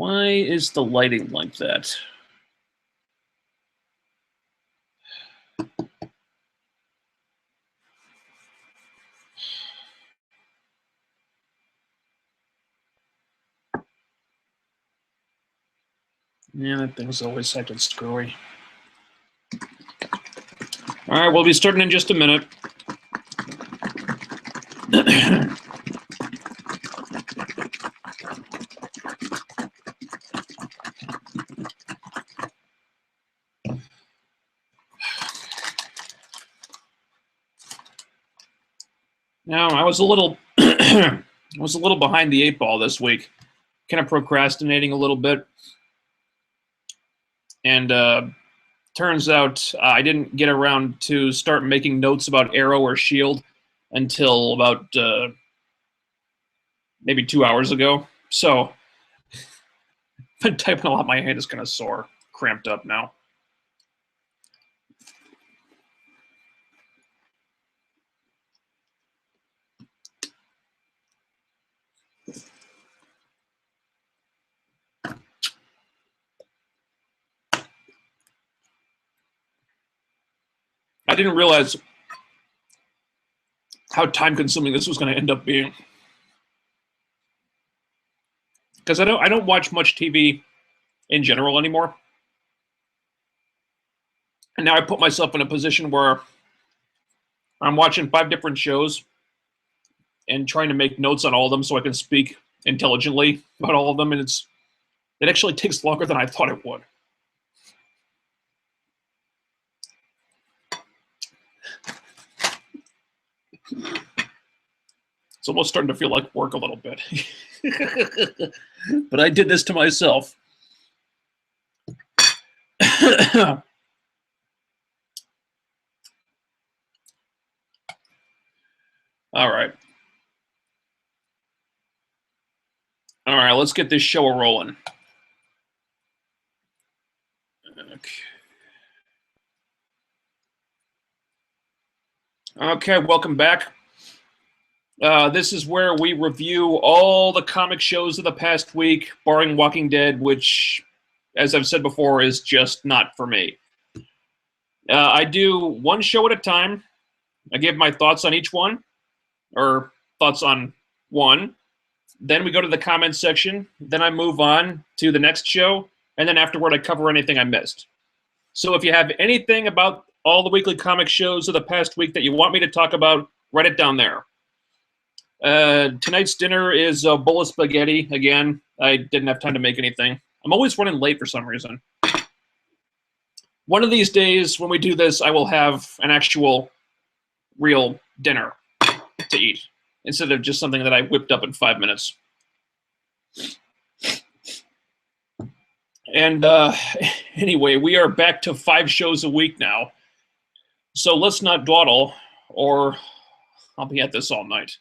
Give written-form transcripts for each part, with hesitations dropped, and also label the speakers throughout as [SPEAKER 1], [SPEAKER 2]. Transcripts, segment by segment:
[SPEAKER 1] Why is the lighting like that? Yeah, that thing's always acting screwy. All right, we'll be starting in just a minute. Now, I was a little behind the 8 ball this week, kind of procrastinating a little bit. And turns out I didn't get around to start making notes about Arrow or S.H.I.E.L.D. until about maybe 2 hours ago. So I've been typing a lot. My hand is kind of sore, cramped up now. I didn't realize how time-consuming this was going to end up being, because I don't watch much TV in general anymore, and now I put myself in a position where I'm watching 5 different shows and trying to make notes on all of them so I can speak intelligently about all of them, and it actually takes longer than I thought it would. It's almost starting to feel like work a little bit. But I did this to myself. All right. All right, let's get this show rolling. Okay, welcome back. This is where we review all the comic shows of the past week, barring Walking Dead, which, as I've said before, is just not for me. I do one show at a time. I give my thoughts on each one, or thoughts on one. Then we go to the comments section. Then I move on to the next show. And then afterward, I cover anything I missed. So if you have anything about all the weekly comic shows of the past week that you want me to talk about, write it down there. Tonight's dinner is a bowl of spaghetti. Again, I didn't have time to make anything. I'm always running late for some reason. One of these days, when we do this, I will have an actual, real dinner to eat, instead of just something that I whipped up in 5 minutes. And anyway, we are back to 5 shows a week now. So let's not dawdle, or I'll be at this all night.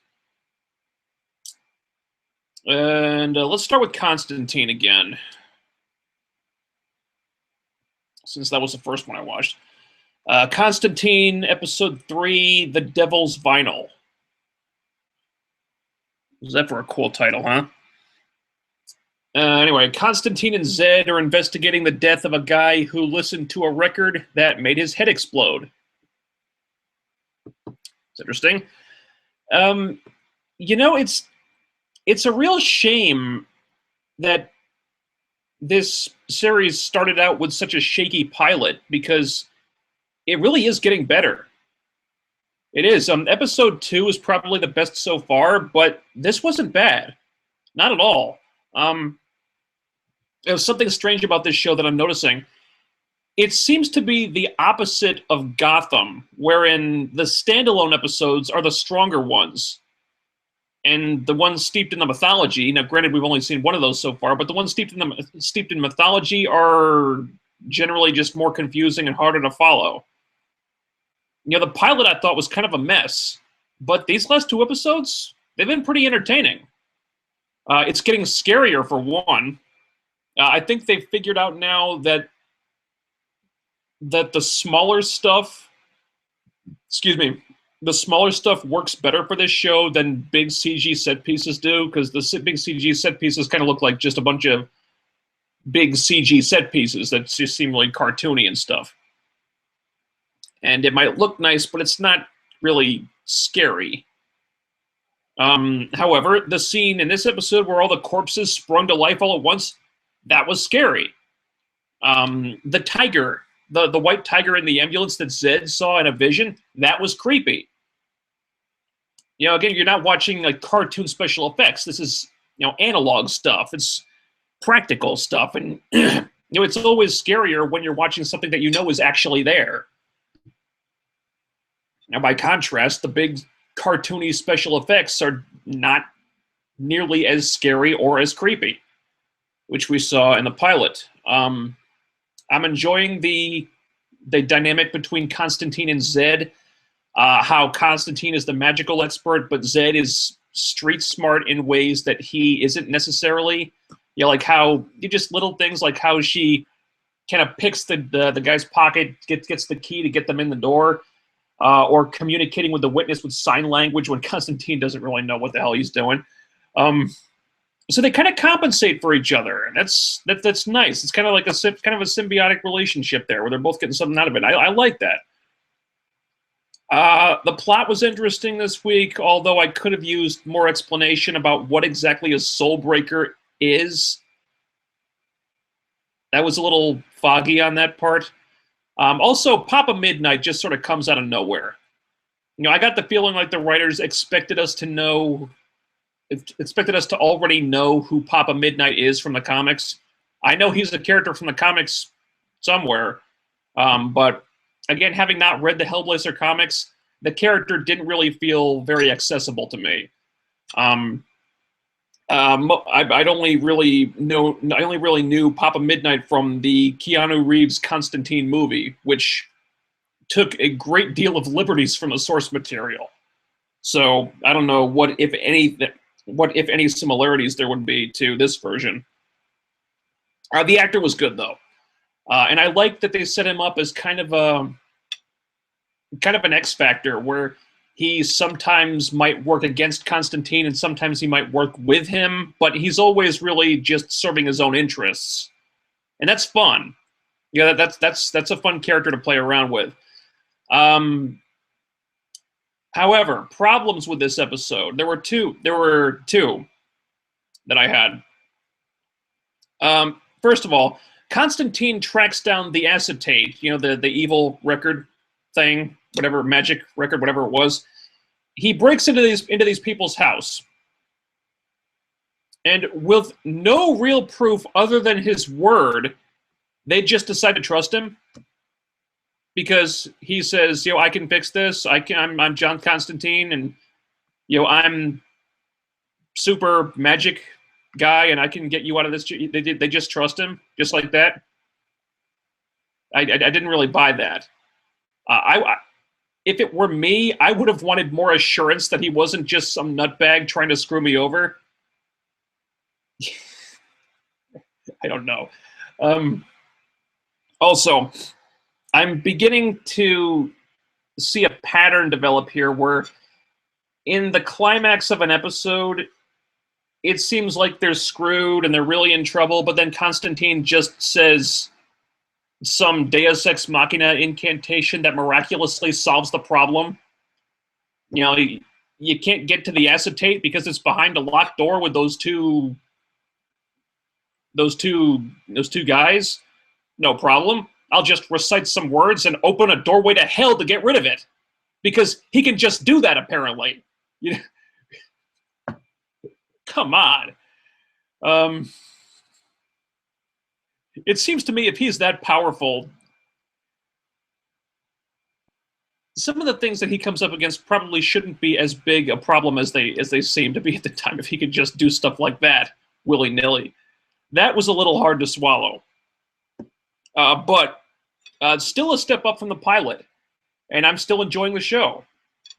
[SPEAKER 1] And let's start with Constantine again, since that was the first one I watched. Constantine, Episode 3, The Devil's Vinyl. Was that for a cool title, huh? Anyway, Constantine and Zed are investigating the death of a guy who listened to a record that made his head explode. It's interesting. You know, it's a real shame that this series started out with such a shaky pilot, because it really is getting better. It is. Episode 2 is probably the best so far, but this wasn't bad. Not at all. There's something strange about this show that I'm noticing. It seems to be the opposite of Gotham, wherein the standalone episodes are the stronger ones. And the ones steeped in the mythology, now granted we've only seen one of those so far, but the ones steeped in mythology are generally just more confusing and harder to follow. You know, the pilot I thought was kind of a mess, but these last 2 episodes, they've been pretty entertaining. It's getting scarier for one. I think they've figured out now that the smaller stuff, the smaller stuff works better for this show than big CG set pieces do, because the big CG set pieces kind of look like just a bunch of big CG set pieces that just seem really cartoony and stuff. And it might look nice, but it's not really scary. However, the scene in this episode where all the corpses sprung to life all at once, that was scary. The tiger, the white tiger in the ambulance that Zed saw in a vision, that was creepy. You know, again, you're not watching like cartoon special effects. This is, you know, analog stuff. It's practical stuff. And, you know, it's always scarier when you're watching something that you know is actually there. Now, by contrast, the big cartoony special effects are not nearly as scary or as creepy, which we saw in the pilot. I'm enjoying the dynamic between Constantine and Zed, how Constantine is the magical expert, but Zed is street smart in ways that he isn't necessarily. You know, like how you just little things like how she kind of picks the guy's pocket, gets the key to get them in the door, or communicating with the witness with sign language when Constantine doesn't really know what the hell he's doing. So they kind of compensate for each other, and that's nice. It's kind of like a symbiotic relationship there, where they're both getting something out of it. I like that. The plot was interesting this week, although I could have used more explanation about what exactly a soul breaker is. That was a little foggy on that part. Also, Papa Midnight just sort of comes out of nowhere. You know, I got the feeling like the writers expected us to already know who Papa Midnight is from the comics. I know he's a character from the comics somewhere, but again, having not read the Hellblazer comics, the character didn't really feel very accessible to me. I only really knew Papa Midnight from the Keanu Reeves Constantine movie, which took a great deal of liberties from the source material. So I don't know what if any similarities there would be to this version. The actor was good though, and I like that they set him up as kind of an X factor where he sometimes might work against Constantine and sometimes he might work with him, but he's always really just serving his own interests, and that's fun. Yeah, that's a fun character to play around with. However, problems with this episode. There were two that I had. First of all, Constantine tracks down the acetate, you know, the evil record thing, whatever, magic record, whatever it was. He breaks into these people's house. And with no real proof other than his word, they just decide to trust him. Because he says, you know, I can fix this. I'm John Constantine, and you know, I'm super magic guy, and I can get you out of this. They just trust him, just like that. I didn't really buy that. If it were me, I would have wanted more assurance that he wasn't just some nutbag trying to screw me over. I don't know. Also, I'm beginning to see a pattern develop here where in the climax of an episode, it seems like they're screwed and they're really in trouble, but then Constantine just says some Deus Ex Machina incantation that miraculously solves the problem. You know, you can't get to the acetate because it's behind a locked door with those two guys. No problem. I'll just recite some words and open a doorway to hell to get rid of it. Because he can just do that, apparently. You know? Come on. It seems to me if he's that powerful, some of the things that he comes up against probably shouldn't be as big a problem as they seem to be at the time if he could just do stuff like that willy-nilly. That was a little hard to swallow. But still a step up from the pilot, and I'm still enjoying the show.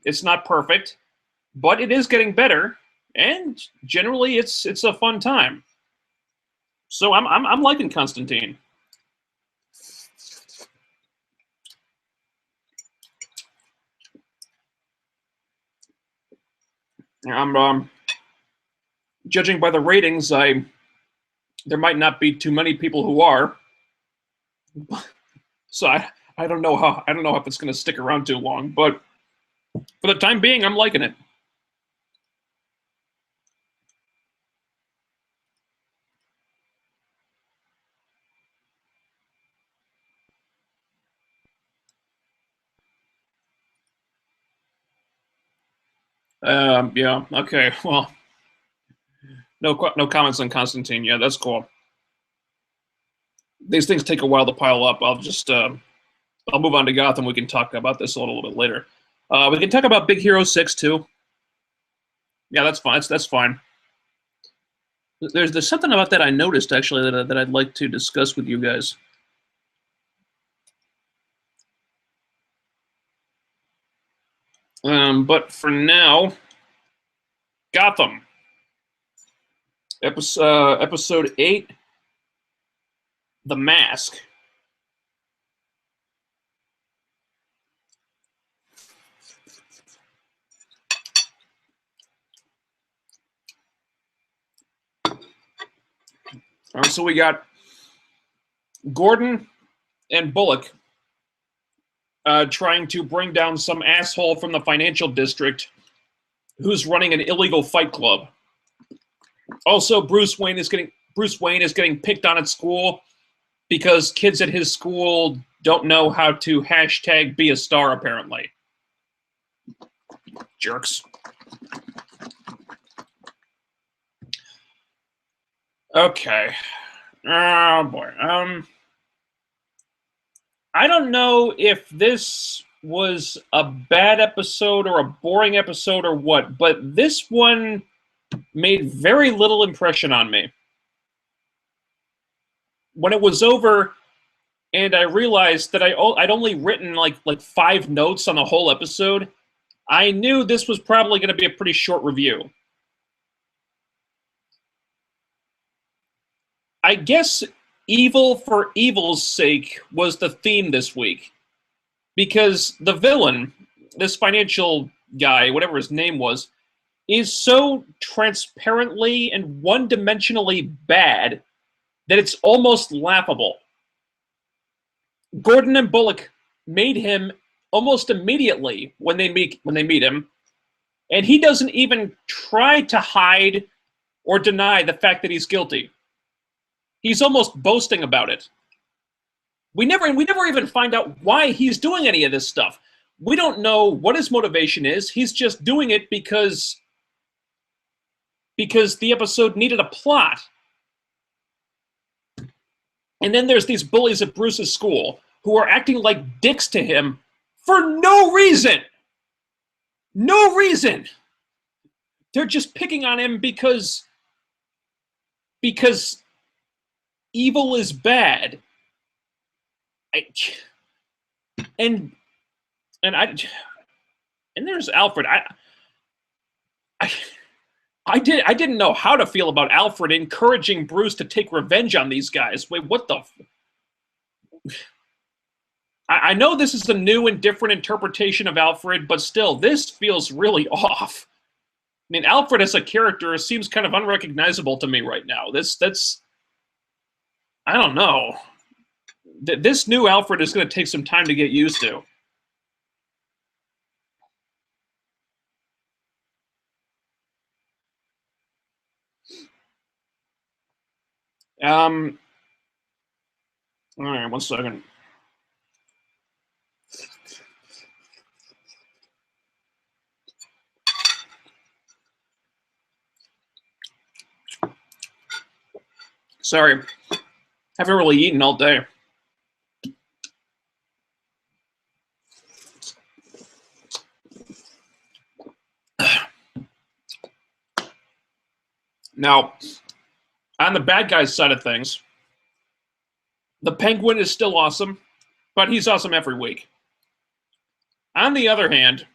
[SPEAKER 1] It's not perfect, but it is getting better, and generally it's a fun time. So I'm liking Constantine. I'm judging by the ratings, I there might not be too many people who are. So I don't know if it's going to stick around too long, but for the time being, I'm liking it. Yeah, okay, well, no comments on Constantine. Yeah, that's cool. These things take a while to pile up. I'll move on to Gotham. We can talk about this a little bit later. We can talk about Big Hero 6 too. Yeah, that's fine. That's fine. There's something about that I noticed actually that I'd like to discuss with you guys. But for now, Gotham, episode 8, The Mask. So we got Gordon and Bullock trying to bring down some asshole from the financial district who's running an illegal fight club. Also, Bruce Wayne is getting picked on at school because kids at his school don't know how to hashtag be a star, apparently. Jerks. Okay. Oh boy. I don't know if this was a bad episode or a boring episode or what, but this one made very little impression on me. When it was over and I realized that I'd only written like 5 notes on the whole episode, I knew this was probably going to be a pretty short review. I guess evil for evil's sake was the theme this week. Because the villain, this financial guy, whatever his name was, is so transparently and one-dimensionally bad that it's almost laughable. Gordon and Bullock made him almost immediately when they meet him, and he doesn't even try to hide or deny the fact that he's guilty. He's almost boasting about it. We never even find out why he's doing any of this stuff. We don't know what his motivation is. He's just doing it because the episode needed a plot. And then there's these bullies at Bruce's school who are acting like dicks to him for no reason. No reason. They're just picking on him because evil is bad. And there's Alfred. I didn't know how to feel about Alfred encouraging Bruce to take revenge on these guys. Wait, what the? I know this is a new and different interpretation of Alfred, but still, this feels really off. I mean, Alfred as a character seems kind of unrecognizable to me right now. That's I don't know. This new Alfred is going to take some time to get used to. All right, 1 second. Sorry, haven't really eaten all day. Now, on the bad guy's side of things, the Penguin is still awesome, but he's awesome every week. On the other hand,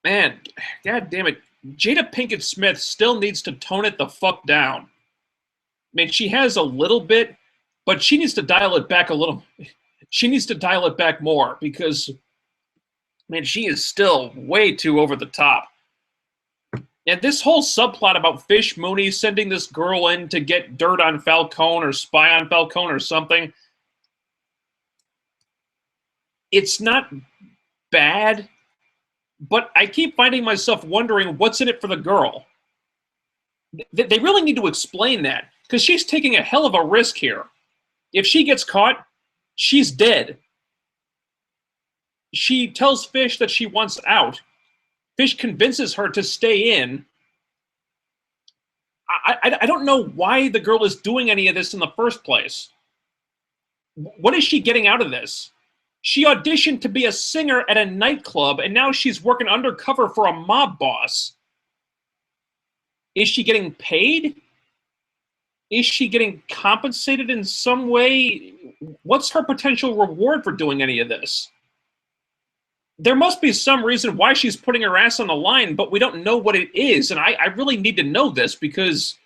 [SPEAKER 1] man, god damn it, Jada Pinkett Smith still needs to tone it the fuck down. I mean, she has a little bit, but she needs to dial it back a little. She needs to dial it back more because, man, she is still way too over the top. And this whole subplot about Fish Mooney sending this girl in to get dirt on Falcone or spy on Falcone or something, it's not bad, but I keep finding myself wondering what's in it for the girl. They really need to explain that, because she's taking a hell of a risk here. If she gets caught, she's dead. She tells Fish that she wants out. Fish convinces her to stay in. I don't know why the girl is doing any of this in the first place. What is she getting out of this? She auditioned to be a singer at a nightclub, and now she's working undercover for a mob boss. Is she getting paid? Is she getting compensated in some way? What's her potential reward for doing any of this? There must be some reason why she's putting her ass on the line, but we don't know what it is, and I really need to know this, because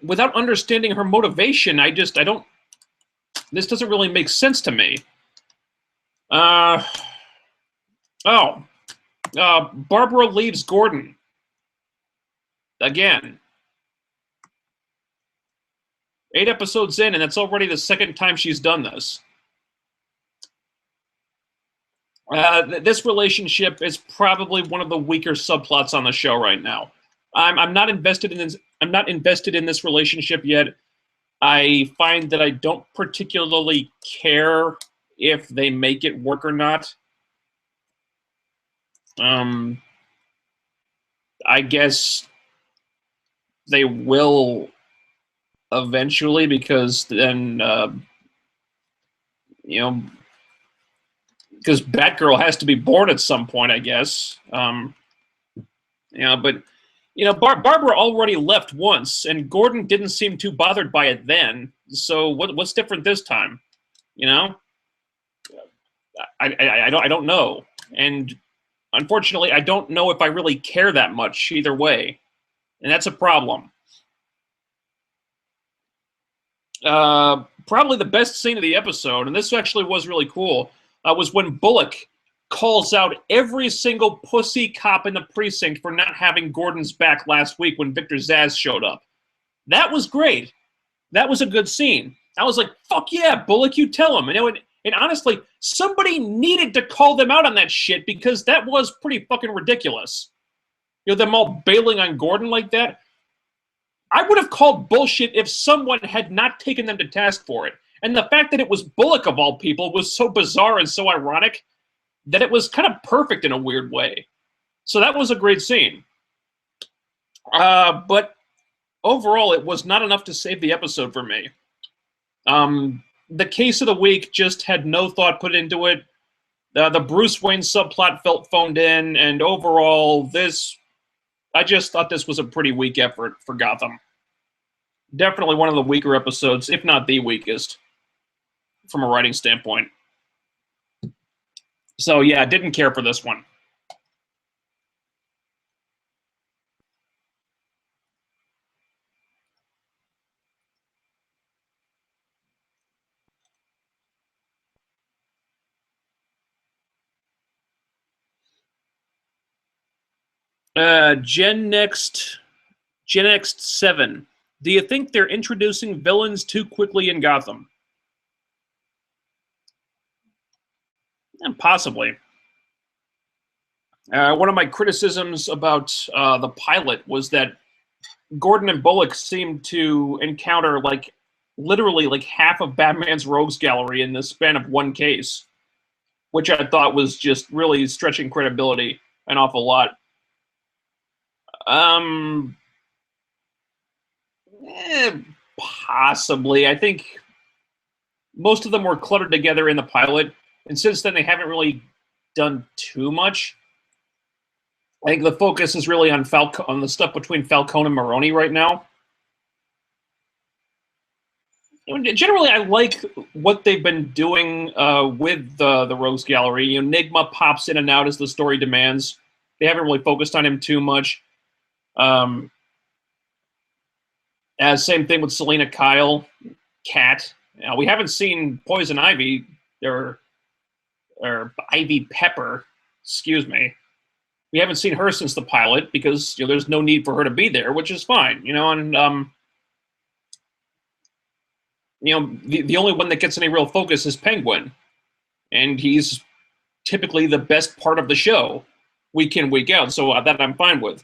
[SPEAKER 1] without understanding her motivation, I don't. This doesn't really make sense to me. Barbara leaves Gordon again. 8 episodes in, and it's already the second time she's done this. This relationship is probably one of the weaker subplots on the show right now. I'm not invested in this. I'm not invested in this relationship yet. I find that I don't particularly care if they make it work or not. I guess they will eventually, because then because Batgirl has to be born at some point, I guess. But Barbara already left once, and Gordon didn't seem too bothered by it then. So what's different this time? I don't know, and unfortunately, I don't know if I really care that much either way, and that's a problem. Probably the best scene of the episode, and this actually was really cool, was when Bullock calls out every single pussy cop in the precinct for not having Gordon's back last week when Victor Zsasz showed up. That was great. That was a good scene. I was like, fuck yeah, Bullock, you tell him. And honestly, somebody needed to call them out on that shit, because that was pretty fucking ridiculous. Them all bailing on Gordon like that. I would have called bullshit if someone had not taken them to task for it. And the fact that it was Bullock, of all people, was so bizarre and so ironic that it was kind of perfect in a weird way. So that was a great scene. But overall, it was not enough to save the episode for me. The case of the week just had no thought put into it. The Bruce Wayne subplot felt phoned in, and overall, I just thought this was a pretty weak effort for Gotham. Definitely one of the weaker episodes, if not the weakest, from a writing standpoint. So yeah, didn't care for this one. Gen Next 7. Do you think they're introducing villains too quickly in Gotham? Possibly. One of my criticisms about the pilot was that Gordon and Bullock seemed to encounter literally half of Batman's rogues gallery in the span of one case, which I thought was just really stretching credibility an awful lot. Possibly. I think most of them were cluttered together in the pilot, and since then they haven't really done too much. I think the focus is really on the stuff between Falcone and Maroni right now. Generally, I like what they've been doing with the Rogues Gallery. Nigma pops in and out as the story demands. They haven't really focused on him too much. Same thing with Selena Kyle, Cat. We haven't seen Poison Ivy or Ivy Pepper. Excuse me. We haven't seen her since the pilot because there's no need for her to be there, which is fine. And the only one that gets any real focus is Penguin, and he's typically the best part of the show, week in, week out. So that I'm fine with.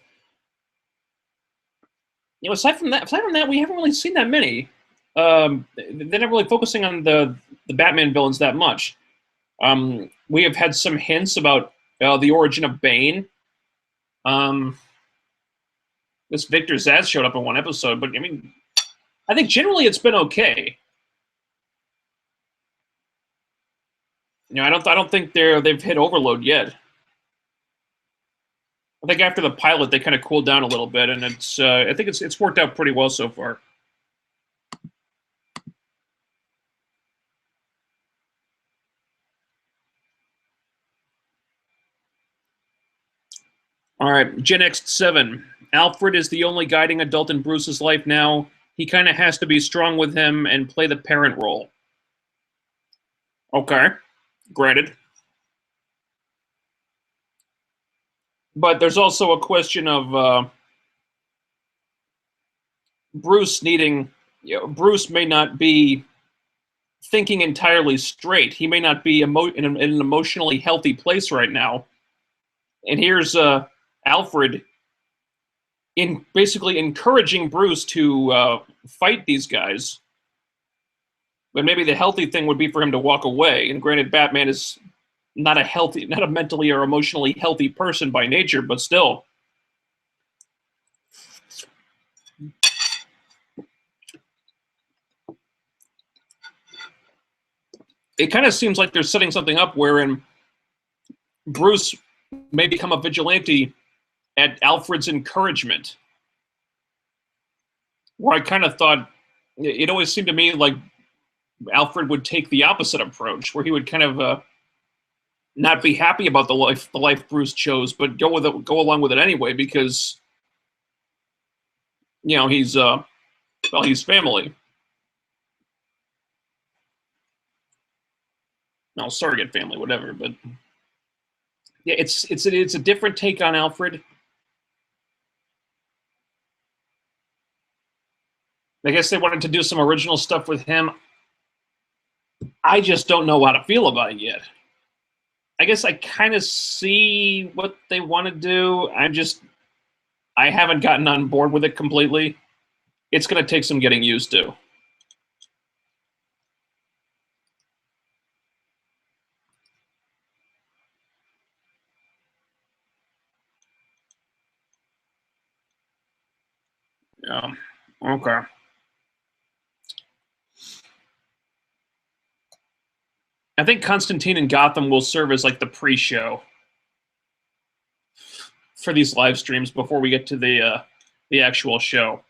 [SPEAKER 1] Aside from that, we haven't really seen that many. They're not really focusing on the Batman villains that much. We have had some hints about the origin of Bane. This Victor Zsasz showed up in one episode, but I think generally it's been okay. I don't think they've hit overload yet. I think after the pilot they kind of cooled down a little bit, and I think it's worked out pretty well so far. All right, Gen X7. Alfred is the only guiding adult in Bruce's life now. He kind of has to be strong with him and play the parent role. Okay, granted. But there's also a question of Bruce needing... Bruce may not be thinking entirely straight. He may not be in an emotionally healthy place right now. And here's Alfred basically encouraging Bruce to fight these guys. But maybe the healthy thing would be for him to walk away. And granted, Batman is not a mentally or emotionally healthy person by nature, but still. It kind of seems like they're setting something up wherein Bruce may become a vigilante at Alfred's encouragement. Where I kind of thought, it always seemed to me like Alfred would take the opposite approach, where he would kind of not be happy about the life Bruce chose, but go along with it anyway, because he's family. No, surrogate family, whatever. But yeah, it's a different take on Alfred. I guess they wanted to do some original stuff with him. I just don't know how to feel about it yet. I guess I kind of see what they want to do. I haven't gotten on board with it completely. It's going to take some getting used to. Yeah. Okay. I think Constantine and Gotham will serve as like the pre-show for these live streams before we get to the actual show.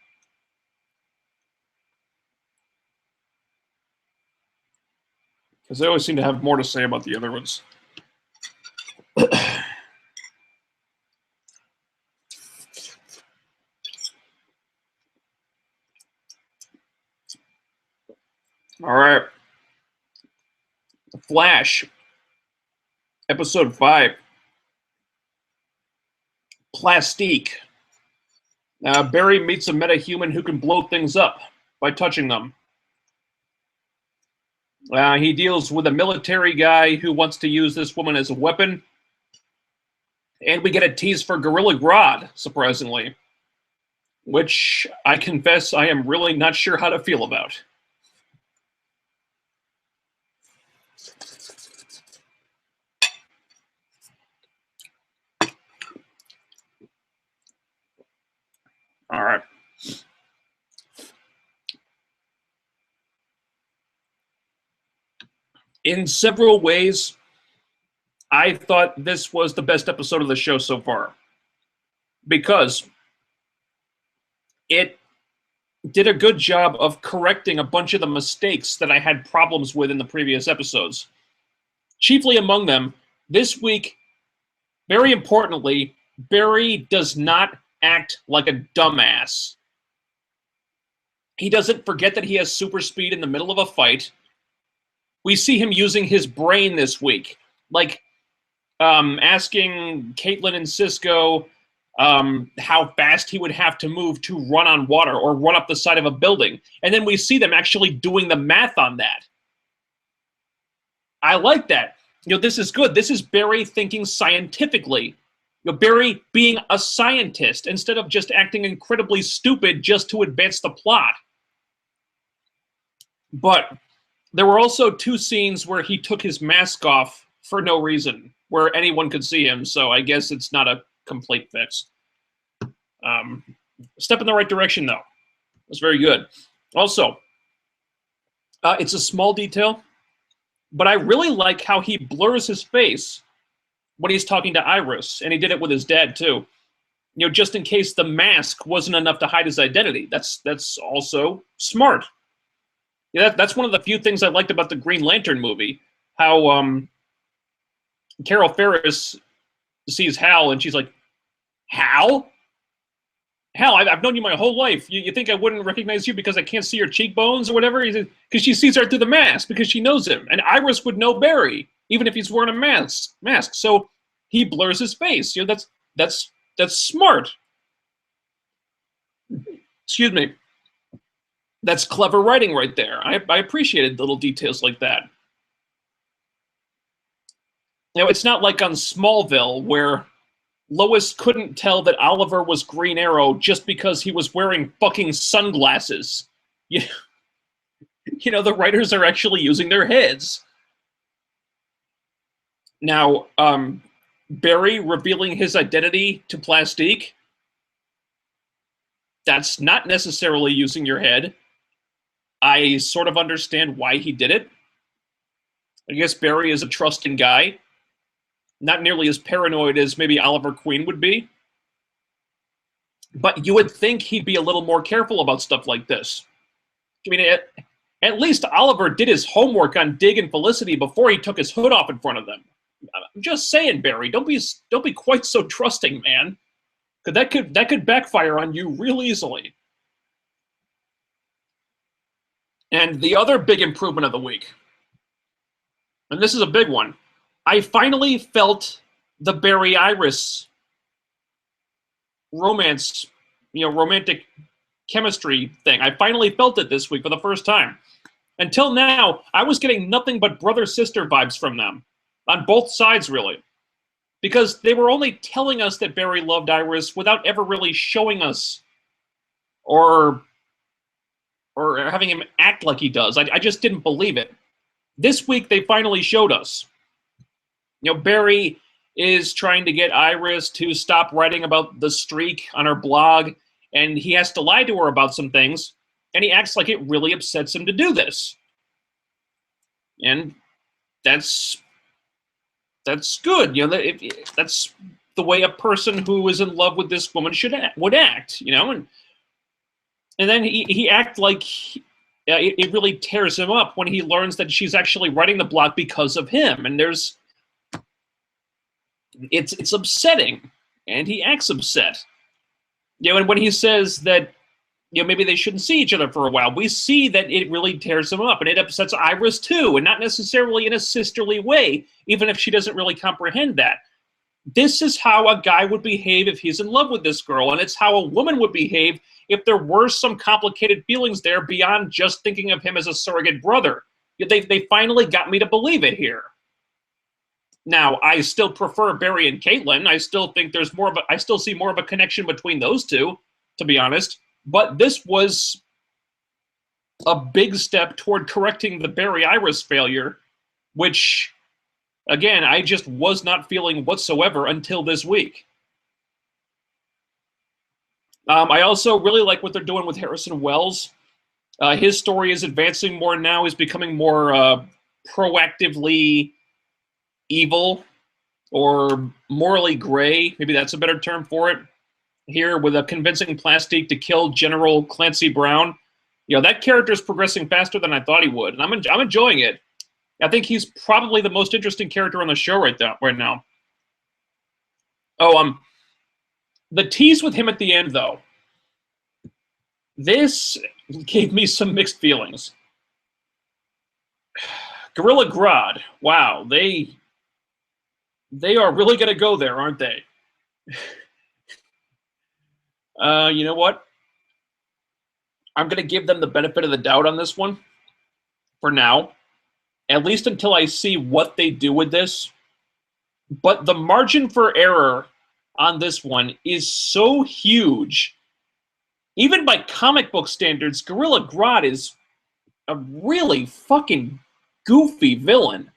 [SPEAKER 1] Because they always seem to have more to say about the other ones. All right. Flash. Episode 5. Plastique. Barry meets a metahuman who can blow things up by touching them. He deals with a military guy who wants to use this woman as a weapon. And we get a tease for Gorilla Grodd, surprisingly. Which, I confess, I am really not sure how to feel about. All right. In several ways, I thought this was the best episode of the show so far. Because it did a good job of correcting a bunch of the mistakes that I had problems with in the previous episodes. Chiefly among them, this week, very importantly, Barry does not act like a dumbass. He doesn't forget that he has super speed in the middle of a fight. We see him using his brain this week. Like, asking Caitlin and Cisco how fast he would have to move to run on water or run up the side of a building. And then we see them actually doing the math on that. I like that. This is good. This is Barry thinking scientifically. Barry being a scientist instead of just acting incredibly stupid just to advance the plot. But there were also 2 scenes where he took his mask off for no reason, where anyone could see him, so I guess it's not a complete fix. Step in the right direction, though. That's very good. Also, it's a small detail, but I really like how he blurs his face when he's talking to Iris, and he did it with his dad, too. Just in case the mask wasn't enough to hide his identity. That's also smart. Yeah, that's one of the few things I liked about the Green Lantern movie. How Carol Ferris sees Hal, and she's like, Hal? Hal, I've known you my whole life. You think I wouldn't recognize you because I can't see your cheekbones or whatever? Because she sees right through the mask, because she knows him. And Iris would know Barry, even if he's wearing a mask. So he blurs his face. That's smart. Excuse me. That's clever writing right there. I appreciated little details like that. It's not like on Smallville where Lois couldn't tell that Oliver was Green Arrow just because he was wearing fucking sunglasses. The writers are actually using their heads. Now, Barry revealing his identity to Plastique, that's not necessarily using your head. I sort of understand why he did it. I guess Barry is a trusting guy. Not nearly as paranoid as maybe Oliver Queen would be. But you would think he'd be a little more careful about stuff like this. I mean, at least Oliver did his homework on Dig and Felicity before he took his hood off in front of them. I'm just saying, Barry, don't be quite so trusting, man. Because that could backfire on you real easily. And the other big improvement of the week, and this is a big one, I finally felt the Barry Iris romance, romantic chemistry thing. I finally felt it this week for the first time. Until now, I was getting nothing but brother-sister vibes from them. On both sides, really. Because they were only telling us that Barry loved Iris without ever really showing us or having him act like he does. I just didn't believe it. This week, they finally showed us. Barry is trying to get Iris to stop writing about the streak on her blog, and he has to lie to her about some things, and he acts like it really upsets him to do this. And that's good. That's the way a person who is in love with this woman would act, And then he act like it really tears him up when he learns that she's actually writing the blog because of him. And it's upsetting, and he acts upset. And when he says that maybe they shouldn't see each other for a while, we see that it really tears him up, and it upsets Iris too, and not necessarily in a sisterly way, even if she doesn't really comprehend that. This is how a guy would behave if he's in love with this girl, and it's how a woman would behave if there were some complicated feelings there beyond just thinking of him as a surrogate brother. They finally got me to believe it here. Now, I still prefer Barry and Caitlin. I still think I still see more of a connection between those two, to be honest. But this was a big step toward correcting the Barry Iris failure, which, again, I just was not feeling whatsoever until this week. I also really like what they're doing with Harrison Wells. His story is advancing more now. He's becoming more proactively evil or morally gray. Maybe that's a better term for it. Here, with a convincing Plastique to kill General Clancy Brown. That character is progressing faster than I thought he would, and I'm enjoying it. I think he's probably the most interesting character on the show right now. Oh, the tease with him at the end, though. This gave me some mixed feelings. Gorilla Grodd, wow, they They are really going to go there, aren't they? You know what? I'm going to give them the benefit of the doubt on this one for now, at least until I see what they do with this. But the margin for error on this one is so huge. Even by comic book standards, Gorilla Grodd is a really fucking goofy villain.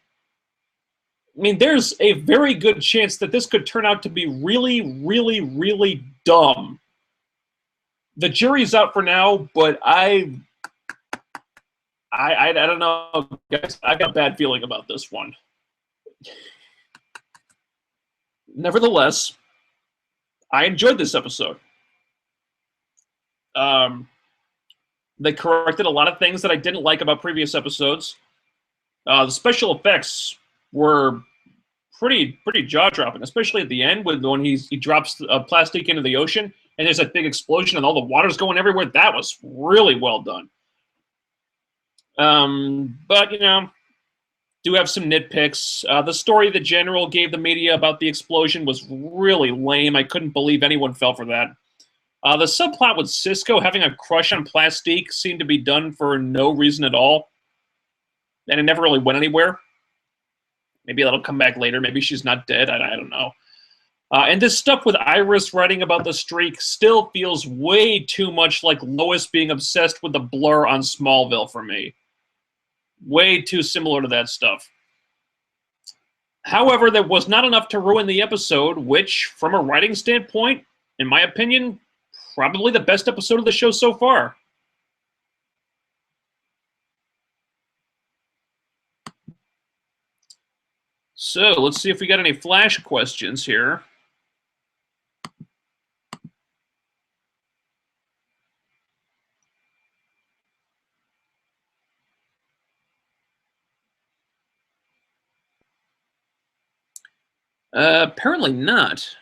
[SPEAKER 1] I mean, there's a very good chance that this could turn out to be really, really, really dumb. The jury's out for now, but I don't know, guys. I got a bad feeling about this one. Nevertheless, I enjoyed this episode. They corrected a lot of things that I didn't like about previous episodes. The special effects were pretty jaw-dropping, especially at the end when he drops plastic into the ocean and there's a big explosion and all the water's going everywhere. That was really well done. But, you know, do have some nitpicks. The story the general gave the media about the explosion was really lame. I couldn't believe anyone fell for that. The subplot with Cisco having a crush on Plastique seemed to be done for no reason at all. And it never really went anywhere. Maybe that'll come back later. Maybe she's not dead. I don't know. And this stuff with Iris writing about the streak still feels way too much like Lois being obsessed with the blur on Smallville for me. Way too similar to that stuff. However, that was not enough to ruin the episode, which, from a writing standpoint, in my opinion, probably the best episode of the show so far. So, let's see if we got any Flash questions here. Apparently not.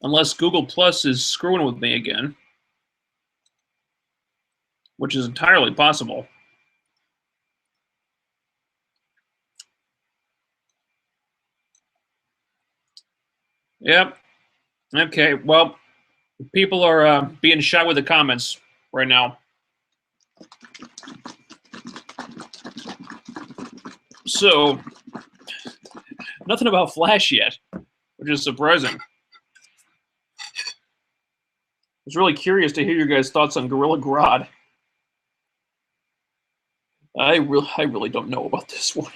[SPEAKER 1] Unless Google Plus is screwing with me again. Which is entirely possible. Yep. Okay, well, people are being shy with the comments right now. So, nothing about Flash yet, which is surprising. I was really curious to hear your guys' thoughts on Gorilla Grodd. I really don't know about this one.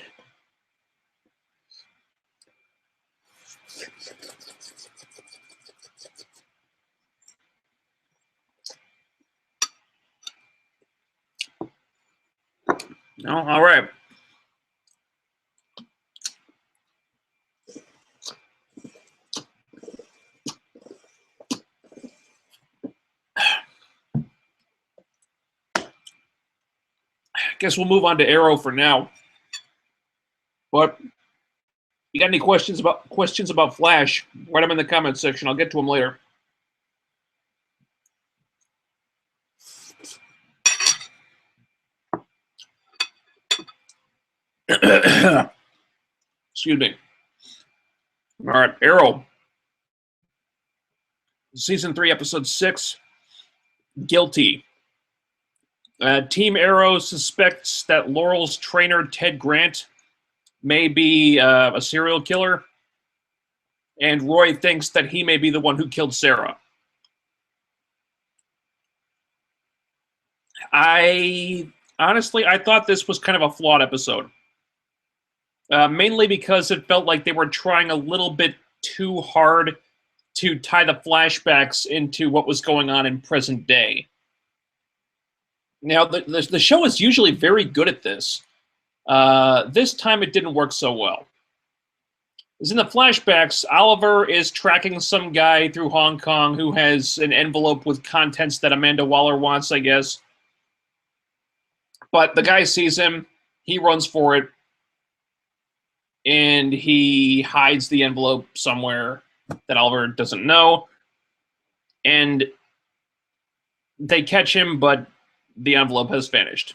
[SPEAKER 1] No, all right. Guess we'll move on to Arrow for now. But you got any questions about Flash? Write them in the comments section. I'll get to them later. Excuse me. All right, Arrow. Season 3, Episode 6, Guilty. Team Arrow suspects that Laurel's trainer, Ted Grant, may be a serial killer, and Roy thinks that he may be the one who killed Sarah. Honestly, I thought this was kind of a flawed episode. Mainly because it felt like they were trying a little bit too hard to tie the flashbacks into what was going on in present day. Now, the show is usually very good at this. This time it didn't work so well. As in the flashbacks, Oliver is tracking some guy through Hong Kong who has an envelope with contents that Amanda Waller wants, I guess. But the guy sees him, he runs for it, and he hides the envelope somewhere that Oliver doesn't know. And they catch him, but the envelope has vanished.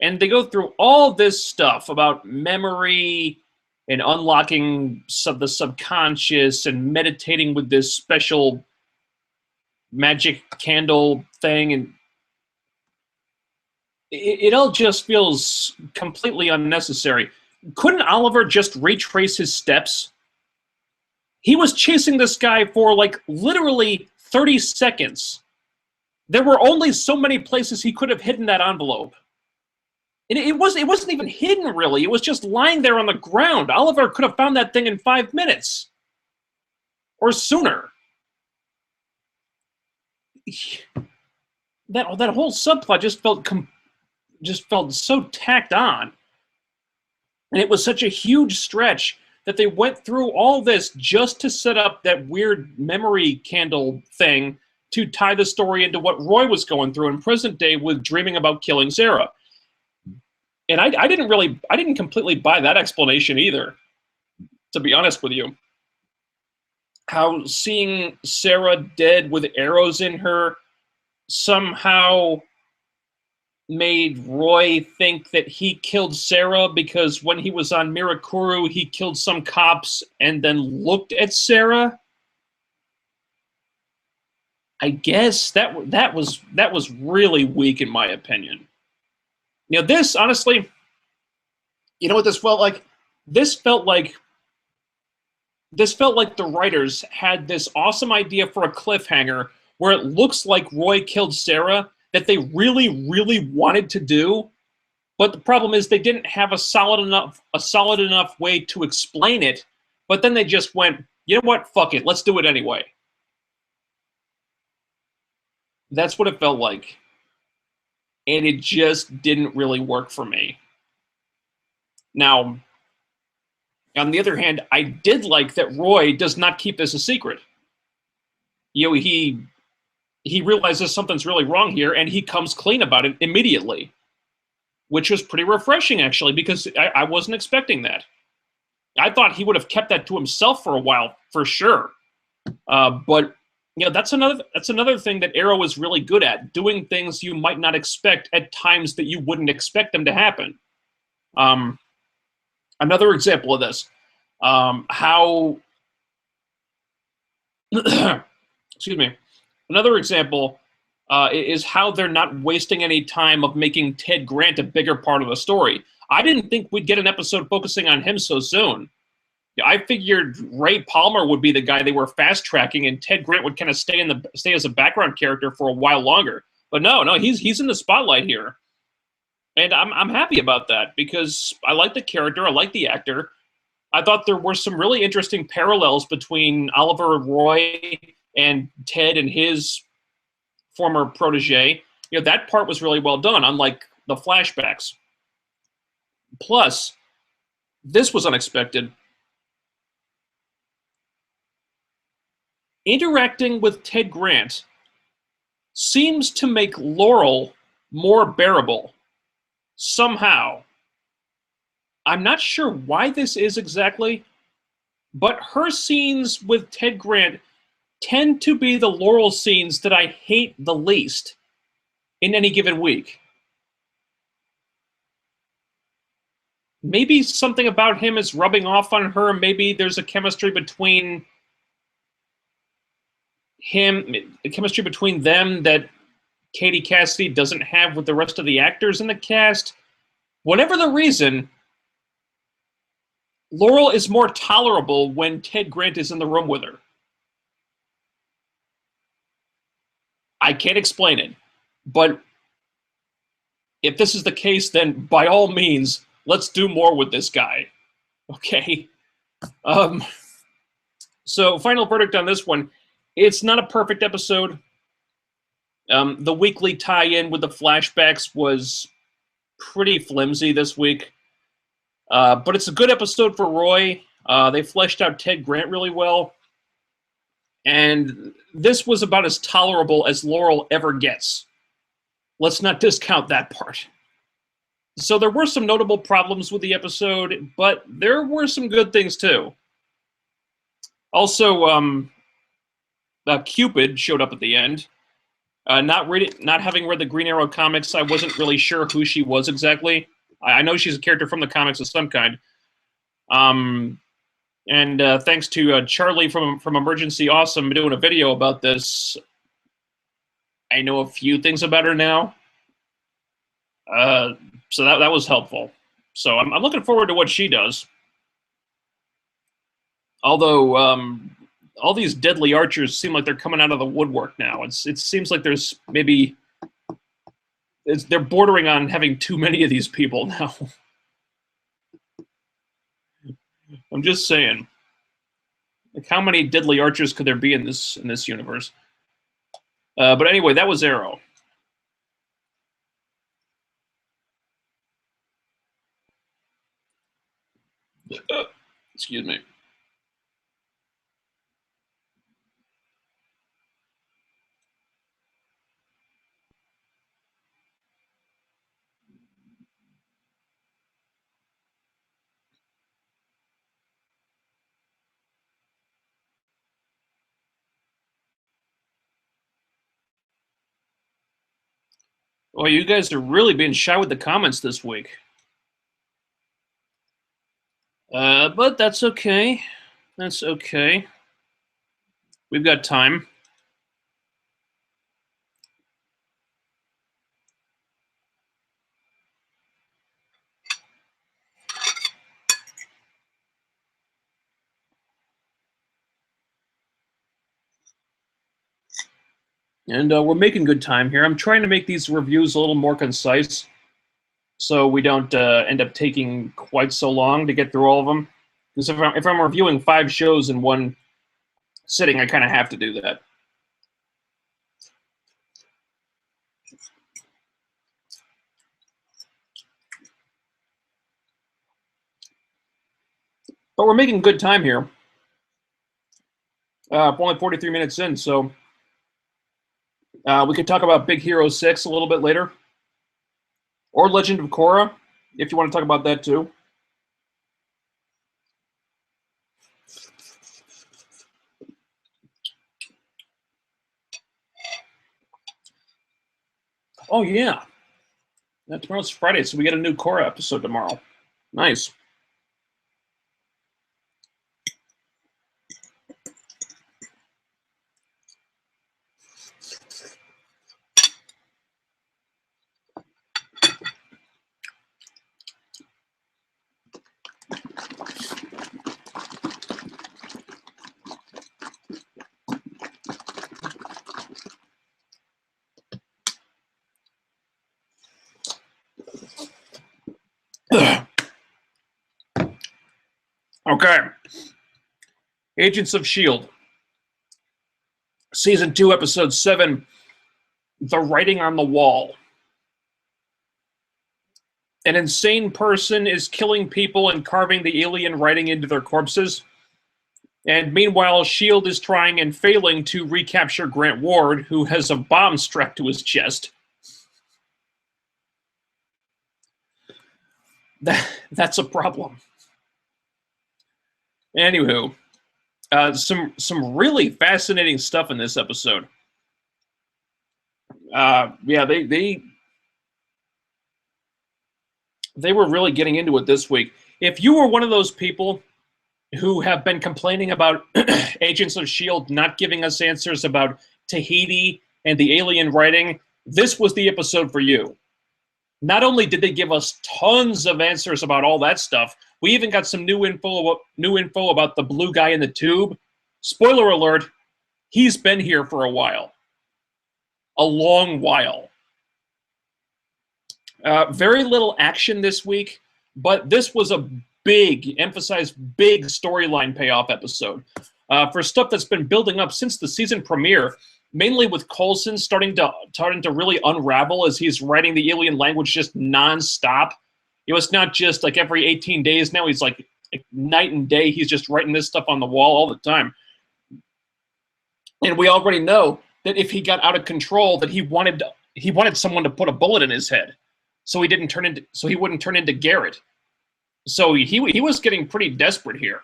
[SPEAKER 1] And they go through all this stuff about memory and unlocking the subconscious and meditating with this special magic candle thing, and it all just feels completely unnecessary. Couldn't Oliver just retrace his steps? He was chasing this guy for like literally 30 seconds. There were only so many places he could have hidden that envelope. And it wasn't even hidden, really. It was just lying there on the ground. Oliver could have found that thing in 5 minutes. Or sooner. That whole subplot just felt so tacked on. And it was such a huge stretch that they went through all this just to set up that weird memory candle thing to tie the story into what Roy was going through in present day with dreaming about killing Sarah. And I didn't completely buy that explanation either, to be honest with you. How seeing Sarah dead with arrows in her somehow made Roy think that he killed Sarah because when he was on Mirakuru, he killed some cops and then looked at Sarah. I guess that was really weak in my opinion. You know, this, honestly, you know what this felt like? This felt like the writers had this awesome idea for a cliffhanger where it looks like Roy killed Sarah that they really, really wanted to do, but the problem is they didn't have a solid enough way to explain it, but then they just went, you know what, fuck it, let's do it anyway. That's what it felt like. And it just didn't really work for me. Now, on the other hand, I did like that Roy does not keep this a secret. You know, he realizes something's really wrong here, and he comes clean about it immediately, which was pretty refreshing, actually, because I wasn't expecting that. I thought he would have kept that to himself for a while, for sure. But you know, that's another thing that Arrow is really good at, doing things you might not expect at times that you wouldn't expect them to happen. Another example of this, how excuse me. Another example is how they're not wasting any time of making Ted Grant a bigger part of the story. I didn't think we'd get an episode focusing on him so soon. I figured Ray Palmer would be the guy they were fast-tracking, and Ted Grant would kind of stay as a background character for a while longer. But no, he's in the spotlight here. And I'm happy about that, because I like the character, I like the actor. I thought there were some really interesting parallels between Oliver Roy and Ted and his former protege. You know, that part was really well done, unlike the flashbacks. Plus, this was unexpected. Interacting with Ted Grant seems to make Laurel more bearable. Somehow. I'm not sure why this is exactly, but her scenes with Ted Grant tend to be the Laurel scenes that I hate the least in any given week. Maybe something about him is rubbing off on her. Maybe there's a chemistry between them that Katie Cassidy doesn't have with the rest of the actors in the cast. Whatever the reason, Laurel is more tolerable when Ted Grant is in the room with her. I can't explain it, but if this is the case, then by all means, let's do more with this guy. Okay? So, final verdict on this one. It's not a perfect episode. The weekly tie-in with the flashbacks was pretty flimsy this week. But it's a good episode for Roy. They fleshed out Ted Grant really well. And this was about as tolerable as Laurel ever gets. Let's not discount that part. So there were some notable problems with the episode, but there were some good things too. Also, Cupid showed up at the end. Not having read the Green Arrow comics, I wasn't really sure who she was exactly. I know she's a character from the comics of some kind. And thanks to Charlie from Emergency Awesome doing a video about this, I know a few things about her now. So that was helpful. So I'm looking forward to what she does. Although all these deadly archers seem like they're coming out of the woodwork now. It seems like there's maybe they're bordering on having too many of these people now. I'm just saying. Like, how many deadly archers could there be in this universe? But anyway, that was Arrow. Excuse me. Well, you guys are really being shy with the comments this week. But that's okay. That's okay. We've got time. And we're making good time here. I'm trying to make these reviews a little more concise so we don't end up taking quite so long to get through all of them. Because if I'm reviewing 5 shows in one sitting, I kind of have to do that. But we're making good time here. We're only 43 minutes in, so we could talk about Big Hero 6 a little bit later. Or Legend of Korra, if you want to talk about that too. Oh, yeah. Tomorrow's Friday, so we get a new Korra episode tomorrow. Nice. Okay. Agents of S.H.I.E.L.D. Season 2, Episode 7, The Writing on the Wall. An insane person is killing people and carving the alien writing into their corpses. And meanwhile, S.H.I.E.L.D. is trying and failing to recapture Grant Ward, who has a bomb strapped to his chest. That's a problem. Anywho, some really fascinating stuff in this episode. Yeah, they were really getting into it this week. If you were one of those people who have been complaining about Agents of S.H.I.E.L.D. not giving us answers about Tahiti and the alien writing, this was the episode for you. Not only did they give us tons of answers about all that stuff, we even got some new info about the blue guy in the tube. Spoiler alert, he's been here for a while. A long while. Very little action this week, but this was a big, emphasized big storyline payoff episode. For stuff that's been building up since the season premiere, mainly with Coulson starting to really unravel as he's writing the alien language just nonstop. You know, it's not just like every 18 days now. He's like night and day. He's just writing this stuff on the wall all the time. And we already know that if he got out of control, that he wanted someone to put a bullet in his head, so he wouldn't turn into Garrett. So he was getting pretty desperate here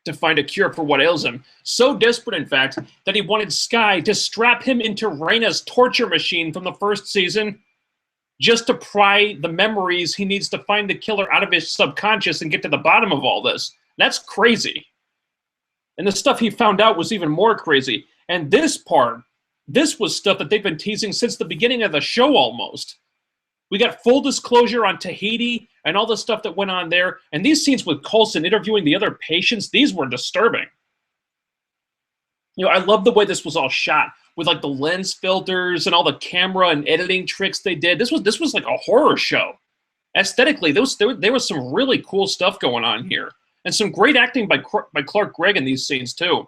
[SPEAKER 1] to find a cure for what ails him. So desperate, in fact, that he wanted Skye to strap him into Reyna's torture machine from the first season. just to pry the memories he needs to find the killer out of his subconscious and get to the bottom of all this. That's crazy. And the stuff he found out was even more crazy. And this part, this was stuff that they've been teasing since the beginning of the show almost. We got full disclosure on Tahiti and all the stuff that went on there. And these scenes with Coulson interviewing the other patients, these were disturbing. You know, I love the way this was all shot with like the lens filters and all the camera and editing tricks they did. This was like a horror show. Aesthetically, there was some really cool stuff going on here. And some great acting by Clark Gregg in these scenes too.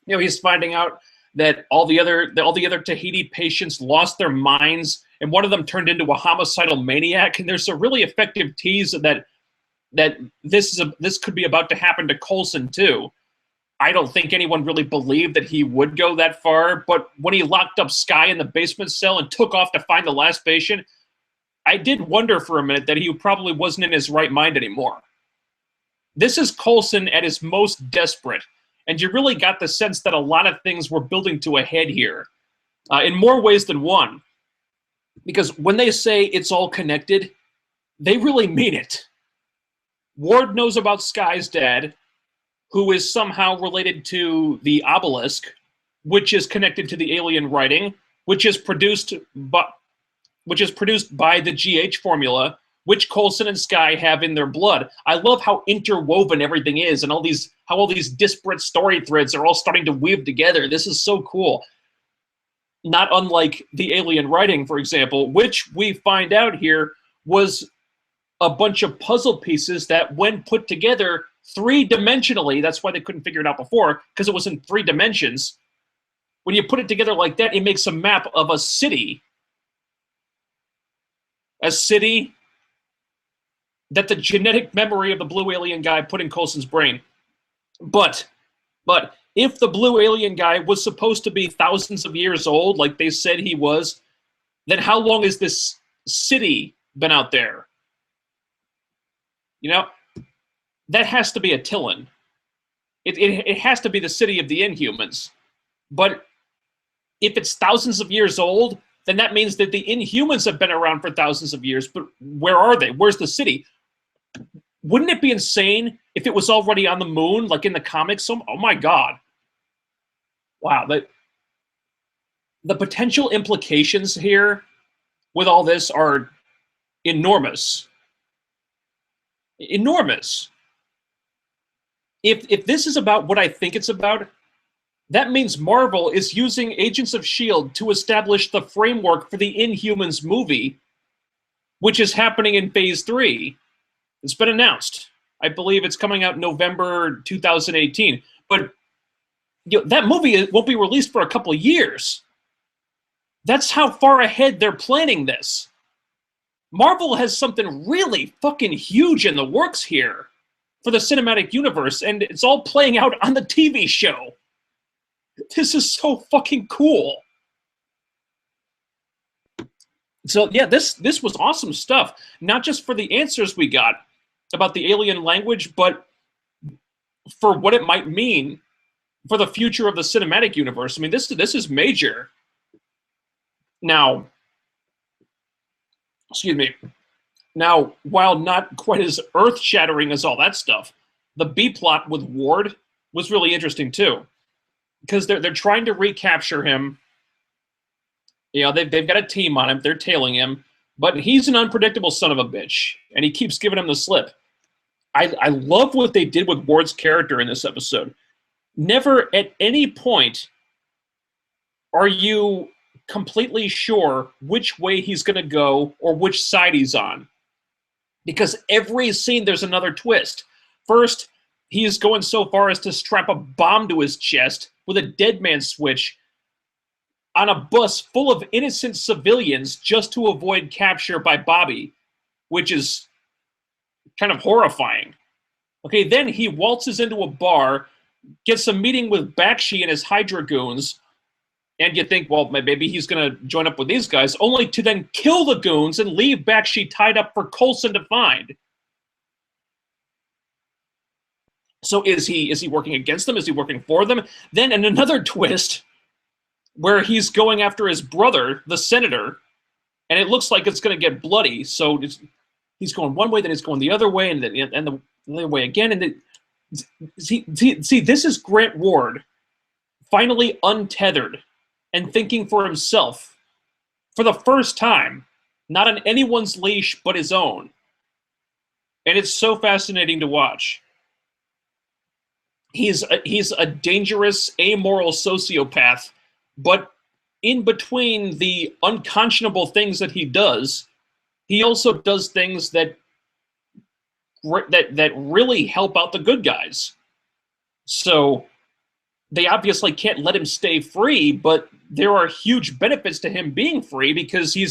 [SPEAKER 1] You know, he's finding out that all the other Tahiti patients lost their minds, and one of them turned into a homicidal maniac. And there's a really effective tease that this could be about to happen to Coulson too. I don't think anyone really believed that he would go that far, but when he locked up Skye in the basement cell and took off to find the last patient, I did wonder for a minute that he probably wasn't in his right mind anymore. This is Coulson at his most desperate, and you really got the sense that a lot of things were building to a head here, in more ways than one. Because when they say it's all connected, they really mean it. Ward knows about Skye's dad, who is somehow related to the obelisk, which is connected to the alien writing, which is produced by the GH formula, which Coulson and Skye have in their blood. I love how interwoven everything is, and how all these disparate story threads are all starting to weave together. This is so cool. Not unlike the alien writing, for example, which we find out here was a bunch of puzzle pieces that, when put together three-dimensionally, that's why they couldn't figure it out before, because it was in 3 dimensions. When you put it together like that, it makes a map of a city. A city that the genetic memory of the blue alien guy put in Coulson's brain. But if the blue alien guy was supposed to be thousands of years old, like they said he was, then how long has this city been out there? You know, that has to be a Tillin. It has to be the city of the Inhumans. But if it's thousands of years old, then that means that the Inhumans have been around for thousands of years. But where are they? Where's the city? Wouldn't it be insane if it was already on the moon, like in the comics? Oh my God. Wow. The potential implications here with all this are enormous. Enormous. If this is about what I think it's about, that means Marvel is using Agents of S.H.I.E.L.D. to establish the framework for the Inhumans movie, which is happening in Phase 3. It's been announced. I believe it's coming out November 2018. But you know, that movie won't be released for a couple of years. That's how far ahead they're planning this. Marvel has something really fucking huge in the works here for the cinematic universe, and it's all playing out on the TV show. This is so fucking cool. So yeah, this was awesome stuff. Not just for the answers we got about the alien language, but for what it might mean for the future of the cinematic universe. I mean, this is major. Now, excuse me. Now, while not quite as earth-shattering as all that stuff, the B-plot with Ward was really interesting too. Because they're trying to recapture him. You know, they've got a team on him. They're tailing him. But he's an unpredictable son of a bitch. And he keeps giving him the slip. I love what they did with Ward's character in this episode. Never at any point are you completely sure which way he's going to go or which side he's on. Because every scene there's another twist. First, he is going so far as to strap a bomb to his chest with a dead man switch on a bus full of innocent civilians just to avoid capture by Bobby, which is kind of horrifying. Okay, then he waltzes into a bar, gets a meeting with Bakshi and his Hydra goons, and you think, well, maybe he's going to join up with these guys, only to then kill the goons and leave Bakshi tied up for Coulson to find. So is he working against them? Is he working for them? Then in another twist, where he's going after his brother, the senator, and it looks like it's going to get bloody. So he's going one way, then he's going the other way, and the other way again. And see, this is Grant Ward finally untethered and thinking for himself for the first time, not on anyone's leash but his own. And it's so fascinating to watch. He's a dangerous, amoral sociopath, but in between the unconscionable things that he does, he also does things that really help out the good guys. So they obviously can't let him stay free, but there are huge benefits to him being free because he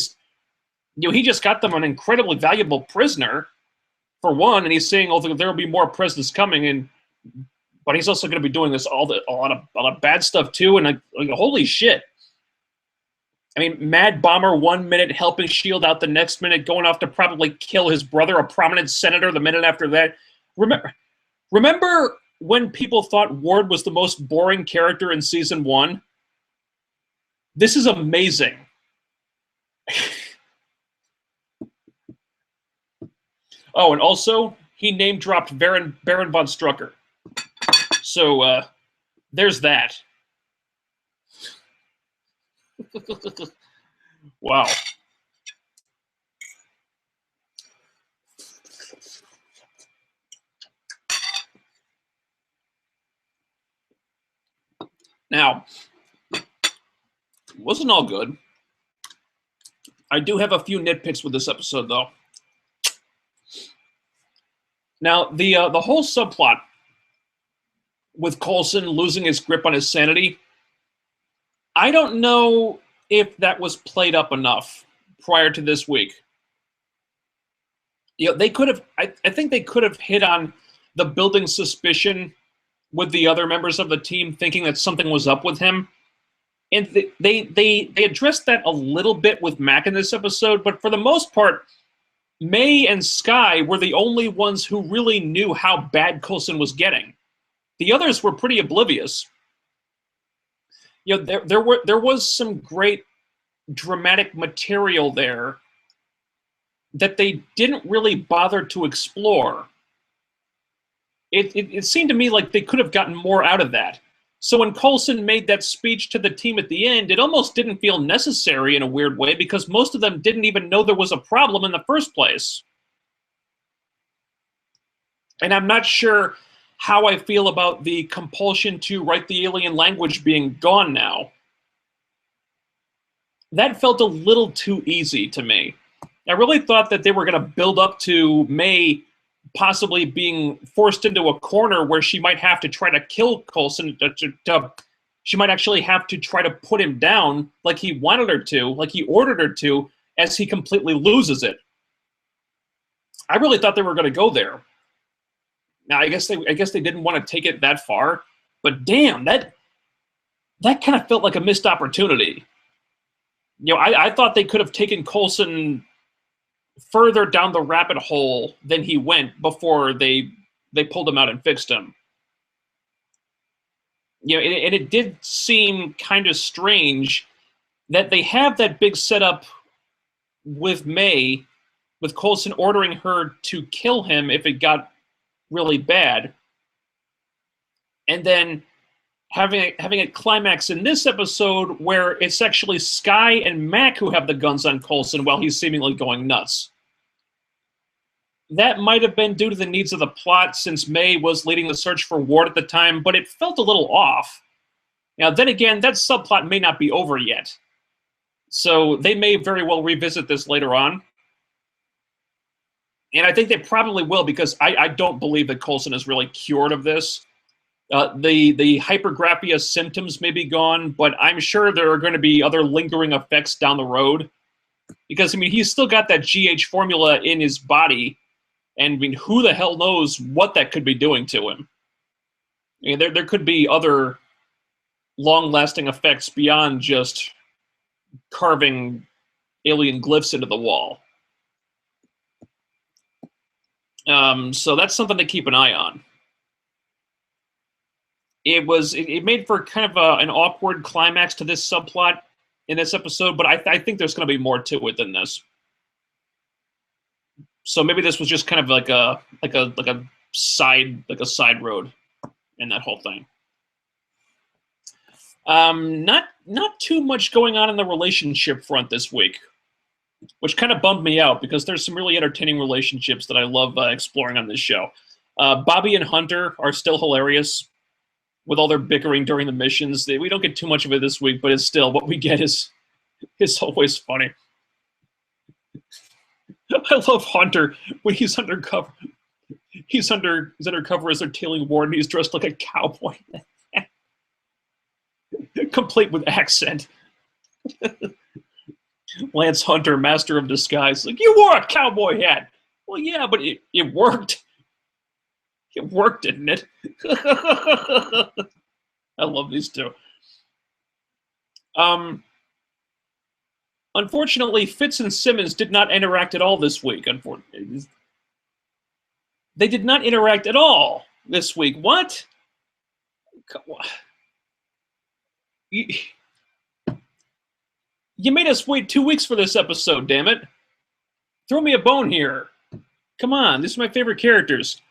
[SPEAKER 1] just got them an incredibly valuable prisoner, for one, and he's saying, there will be more prisoners coming, but he's also going to be doing this a lot of bad stuff too, and holy shit. I mean, Mad Bomber 1 minute helping Shield out, the next minute going off to probably kill his brother, a prominent senator, the minute after that. Remember when people thought Ward was the most boring character in Season 1? This is amazing. Oh, and also, he name-dropped Baron von Strucker. So, there's that. Wow. Now, wasn't all good. I do have a few nitpicks with this episode, though. Now, the whole subplot with Coulson losing his grip on his sanity, I don't know if that was played up enough prior to this week. They could have. I think they could have hit on the building suspicion with the other members of the team, thinking that something was up with him, and they addressed that a little bit with Mac in this episode. But for the most part, May and Skye were the only ones who really knew how bad Coulson was getting. The others were pretty oblivious. There was some great dramatic material there that they didn't really bother to explore. It seemed to me like they could have gotten more out of that. So when Coulson made that speech to the team at the end, it almost didn't feel necessary in a weird way because most of them didn't even know there was a problem in the first place. And I'm not sure how I feel about the compulsion to write the alien language being gone now. That felt a little too easy to me. I really thought that they were going to build up to May possibly being forced into a corner where she might have to try to kill Coulson. She might actually have to try to put him down like he wanted her to, like he ordered her to, as he completely loses it. I really thought they were going to go there. Now, I guess they didn't want to take it that far, but damn, that kind of felt like a missed opportunity. I thought they could have taken Coulson further down the rabbit hole than he went before they pulled him out and fixed him. And it did seem kind of strange that they have that big setup with May, with Coulson ordering her to kill him if it got really bad, and then having it climax in this episode where it's actually Skye and Mac who have the guns on Coulson while he's seemingly going nuts. That might have been due to the needs of the plot since May was leading the search for Ward at the time, but it felt a little off. Now, then again, that subplot may not be over yet, so they may very well revisit this later on. And I think they probably will, because I don't believe that Coulson is really cured of this. The hypergraphia symptoms may be gone, but I'm sure there are going to be other lingering effects down the road. Because, he's still got that GH formula in his body, and who the hell knows what that could be doing to him. There could be other long-lasting effects beyond just carving alien glyphs into the wall. So that's something to keep an eye on. It made for kind of an awkward climax to this subplot, in this episode, but I think there's going to be more to it than this. So maybe this was just kind of like a side road in that whole thing. Not too much going on in the relationship front this week, which kind of bummed me out because there's some really entertaining relationships that I love exploring on this show. Bobby and Hunter are still hilarious with all their bickering during the missions. We don't get too much of it this week, but it's still what we get is always funny. I love Hunter when he's undercover. He's undercover as their tailing warden. He's dressed like a cowboy, complete with accent. Lance Hunter, master of disguise, like, you wore a cowboy hat. Well, yeah, but it worked. It worked, didn't it? I love these two. Unfortunately, Fitz and Simmons did not interact at all this week. Unfortunately, they did not interact at all this week. What? You made us wait 2 weeks for this episode, damn it. Throw me a bone here. Come on, these are my favorite characters.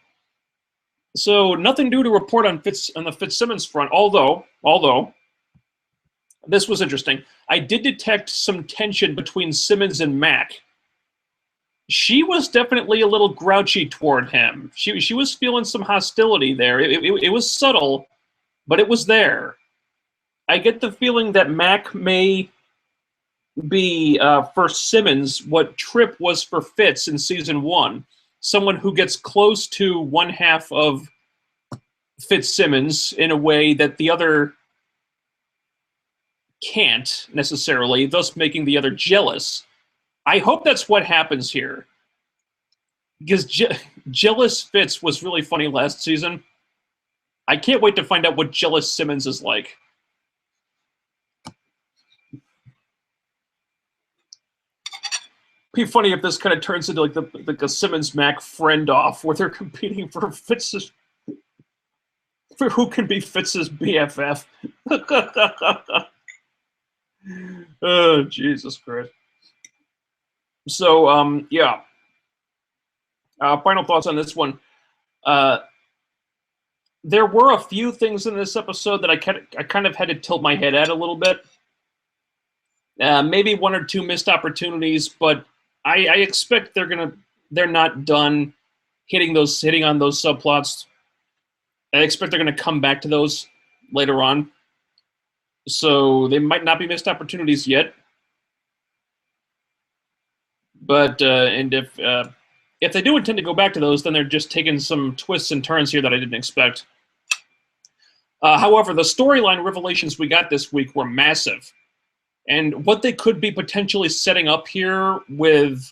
[SPEAKER 1] So, nothing new to report on the Fitzsimmons front, although, this was interesting. I did detect some tension between Simmons and Mac. She was definitely a little grouchy toward him. She was feeling some hostility there. It was subtle, but it was there. I get the feeling that Mac may be, for Simmons, what Trip was for Fitz in Season 1. Someone who gets close to one half of Fitzsimmons in a way that the other can't necessarily, thus making the other jealous. I hope that's what happens here. Because jealous Fitz was really funny last season. I can't wait to find out what jealous Simmons is like. Be funny if this kind of turns into like a Simmons-Mac friend-off where they're competing for Fitz's... for who can be Fitz's BFF. Oh, Jesus Christ. So, yeah. Final thoughts on this one. There were a few things in this episode that I kind of had to tilt my head at a little bit. Maybe one or two missed opportunities, but I expect they're not done hitting on those subplots. I expect they're going to come back to those later on. So they might not be missed opportunities yet. But and if they do intend to go back to those, then they're just taking some twists and turns here that I didn't expect. However, the storyline revelations we got this week were massive. And what they could be potentially setting up here with,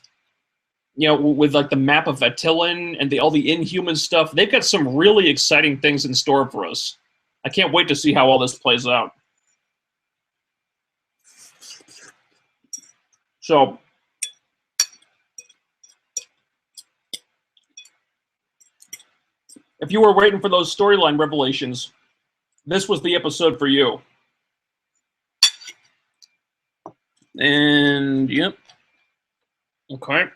[SPEAKER 1] with like the map of Attilan and all the Inhuman stuff, they've got some really exciting things in store for us. I can't wait to see how all this plays out. So, if you were waiting for those storyline revelations, this was the episode for you. And yep. Okay.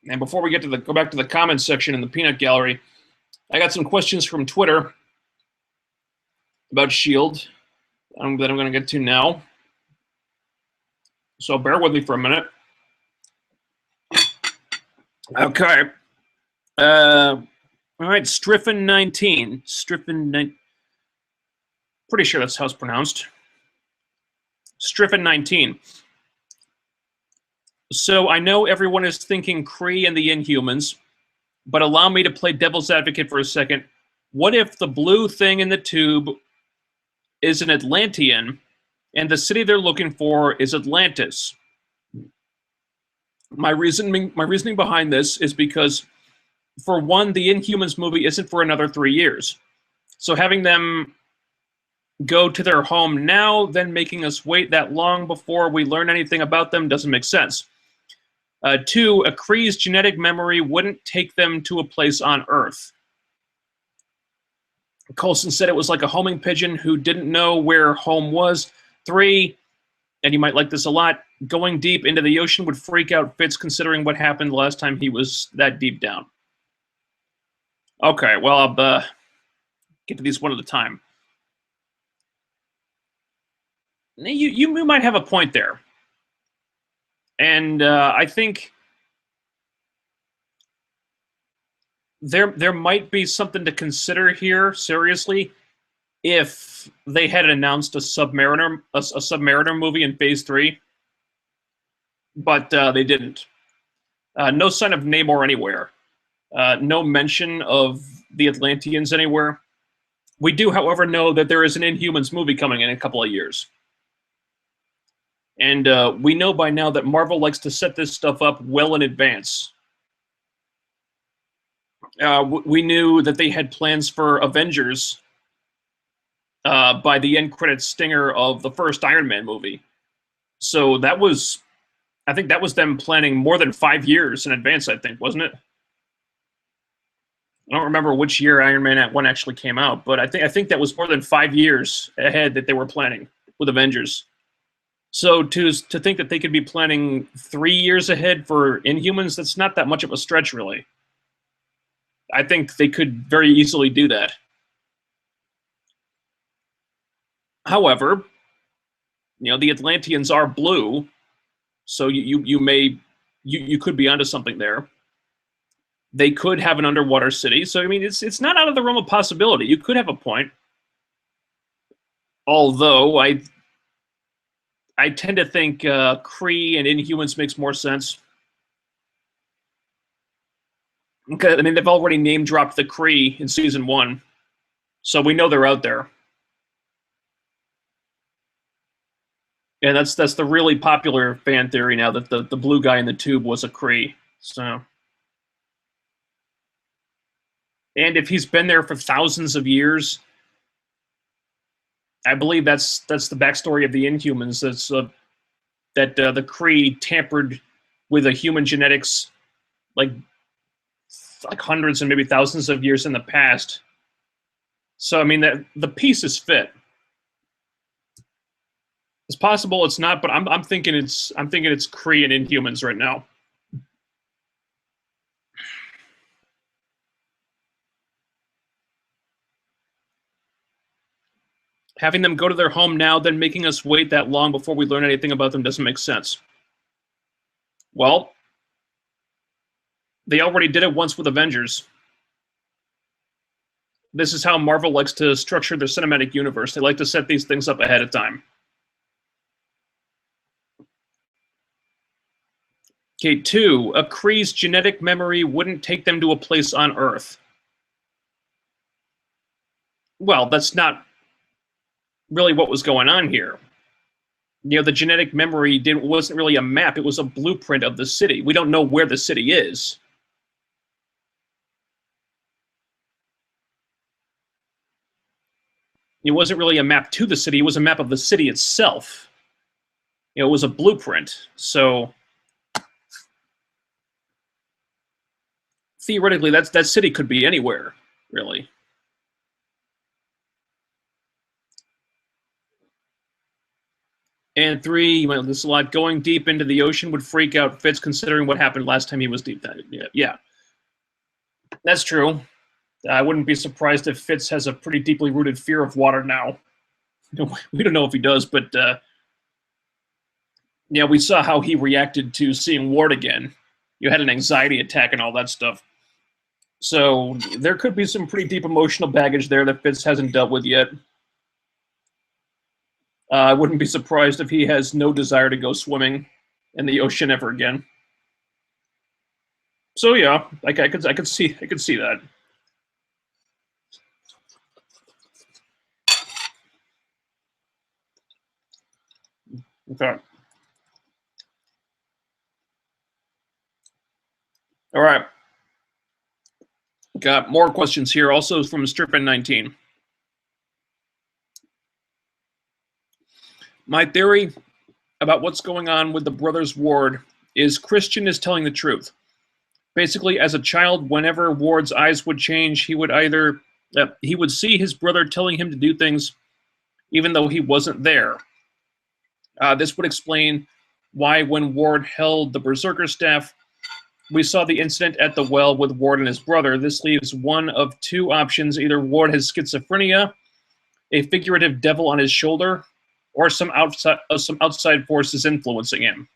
[SPEAKER 1] And before we go back to the comments section in the peanut gallery, I got some questions from Twitter about S.H.I.E.L.D. that I'm going to get to now. So bear with me for a minute. Okay. All right, Striffen19. Striffen9. Pretty sure that's how it's pronounced. Striffen19. So I know everyone is thinking Kree and the Inhumans, but allow me to play devil's advocate for a second. What if the blue thing in the tube is an Atlantean, and the city they're looking for is Atlantis? My reasoning behind this is because, for one, the Inhumans movie isn't for another 3 years. So having them go to their home now, then making us wait that long before we learn anything about them doesn't make sense. Two, a Kree's genetic memory wouldn't take them to a place on Earth. Coulson said it was like a homing pigeon who didn't know where home was. 3, and you might like this a lot, going deep into the ocean would freak out Fitz considering what happened the last time he was that deep down. Okay, well, I'll get to these one at a time. You might have a point there. And I think there might be something to consider here, seriously, if they had announced a Submariner movie in Phase 3, but they didn't. No sign of Namor anywhere. No mention of the Atlanteans anywhere. We do, however, know that there is an Inhumans movie coming in a couple of years. And we know by now that Marvel likes to set this stuff up well in advance. We knew that they had plans for Avengers by the end credits stinger of the first Iron Man movie. So that was, I think that was them planning more than 5 years in advance, I think, wasn't it? I don't remember which year Iron Man 1 actually came out, but I think that was more than 5 years ahead that they were planning with Avengers. So to think that they could be planning 3 years ahead for Inhumans, that's not that much of a stretch, really. I think they could very easily do that. However, the Atlanteans are blue, so you could be onto something there. They could have an underwater city, so I mean it's not out of the realm of possibility. You could have a point. Although I tend to think Kree and Inhumans makes more sense. Okay, I mean, they've already name-dropped the Kree in Season 1, so we know they're out there. And that's the really popular fan theory now, that the blue guy in the tube was a Kree. So, and if he's been there for thousands of years, I believe that's the backstory of the Inhumans. That's that the Kree tampered with a human genetics like hundreds and maybe thousands of years in the past. So I mean that the pieces fit. It's possible it's not, but I'm thinking it's Kree and Inhumans right now. Having them go to their home now, then making us wait that long before we learn anything about them doesn't make sense. Well, they already did it once with Avengers. This is how Marvel likes to structure their cinematic universe. They like to set these things up ahead of time. Okay, 2. A Kree's genetic memory wouldn't take them to a place on Earth. Well, that's not really what was going on here. The genetic memory wasn't really a map. It was a blueprint of the city. We don't know where the city is. It wasn't really a map to the city. It was a map of the city itself. It was a blueprint. So theoretically, that city could be anywhere, really. And 3, you might like this a lot. Going deep into the ocean would freak out Fitz, considering what happened last time he was deep diving. Yeah, that's true. I wouldn't be surprised if Fitz has a pretty deeply rooted fear of water now. We don't know if he does, but yeah, we saw how he reacted to seeing Ward again. You had an anxiety attack and all that stuff. So there could be some pretty deep emotional baggage there that Fitz hasn't dealt with yet. I wouldn't be surprised if he has no desire to go swimming in the ocean ever again. So yeah, I could see that. Okay. All right. Got more questions here, also from Strippin19. My theory about what's going on with the brothers Ward is Christian is telling the truth. Basically, as a child, whenever Ward's eyes would change, he would see his brother telling him to do things even though he wasn't there. This would explain why when Ward held the Berserker staff, we saw the incident at the well with Ward and his brother. This leaves one of two options. Either Ward has schizophrenia, a figurative devil on his shoulder, or some outside forces influencing him.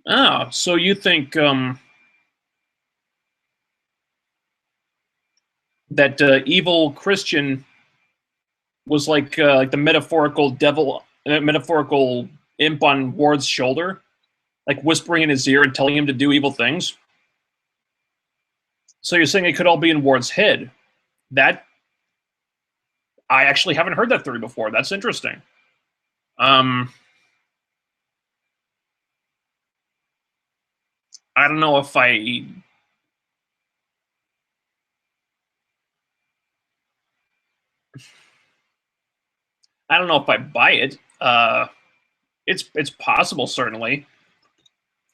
[SPEAKER 1] Ah, so you think that evil Christian was like the metaphorical devil, metaphorical imp on Ward's shoulder, like whispering in his ear and telling him to do evil things? So you're saying it could all be in Ward's head? That I actually haven't heard that theory before. That's interesting. I don't know if I don't know if I buy it. It's possible, certainly,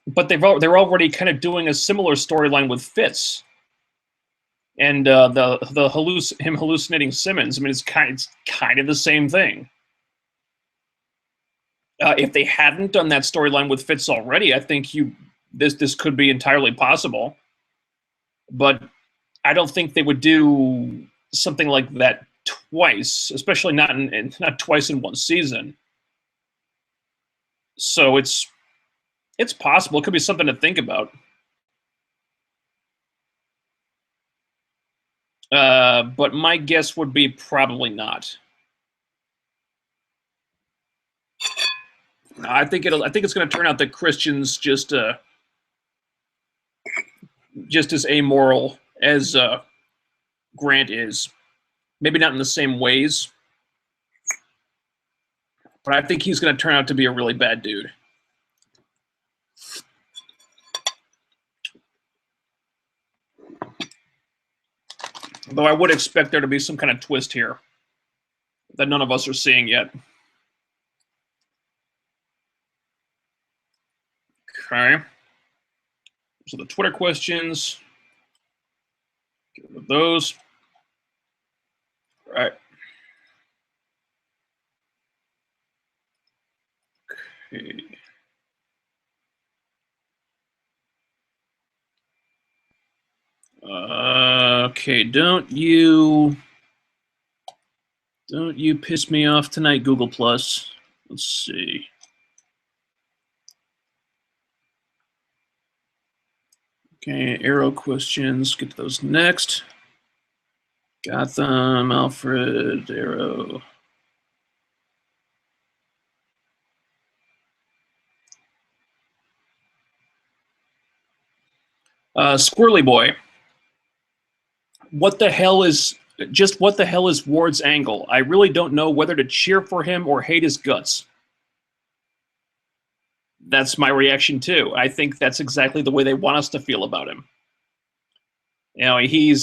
[SPEAKER 1] but they're already kind of doing a similar storyline with Fitz and him hallucinating Simmons. I mean, it's kind of the same thing. If they hadn't done that storyline with Fitz already, I think this could be entirely possible. But I don't think they would do something like that twice, especially not twice in one season. So it's possible. It could be something to think about. But my guess would be probably not. I think it's going to turn out that Christian's just as amoral as Grant is. Maybe not in the same ways, but I think he's going to turn out to be a really bad dude. Though I would expect there to be some kind of twist here that none of us are seeing yet. Okay. So the Twitter questions. Get rid of those. All right. Okay. Okay, don't you piss me off tonight, Google Plus. Let's see. Okay, Arrow questions. Get to those next. Gotham, Alfred, Arrow. Squirrely Boy. What the hell is Ward's angle? I really don't know whether to cheer for him or hate his guts. That's my reaction too. I think that's exactly the way they want us to feel about him. You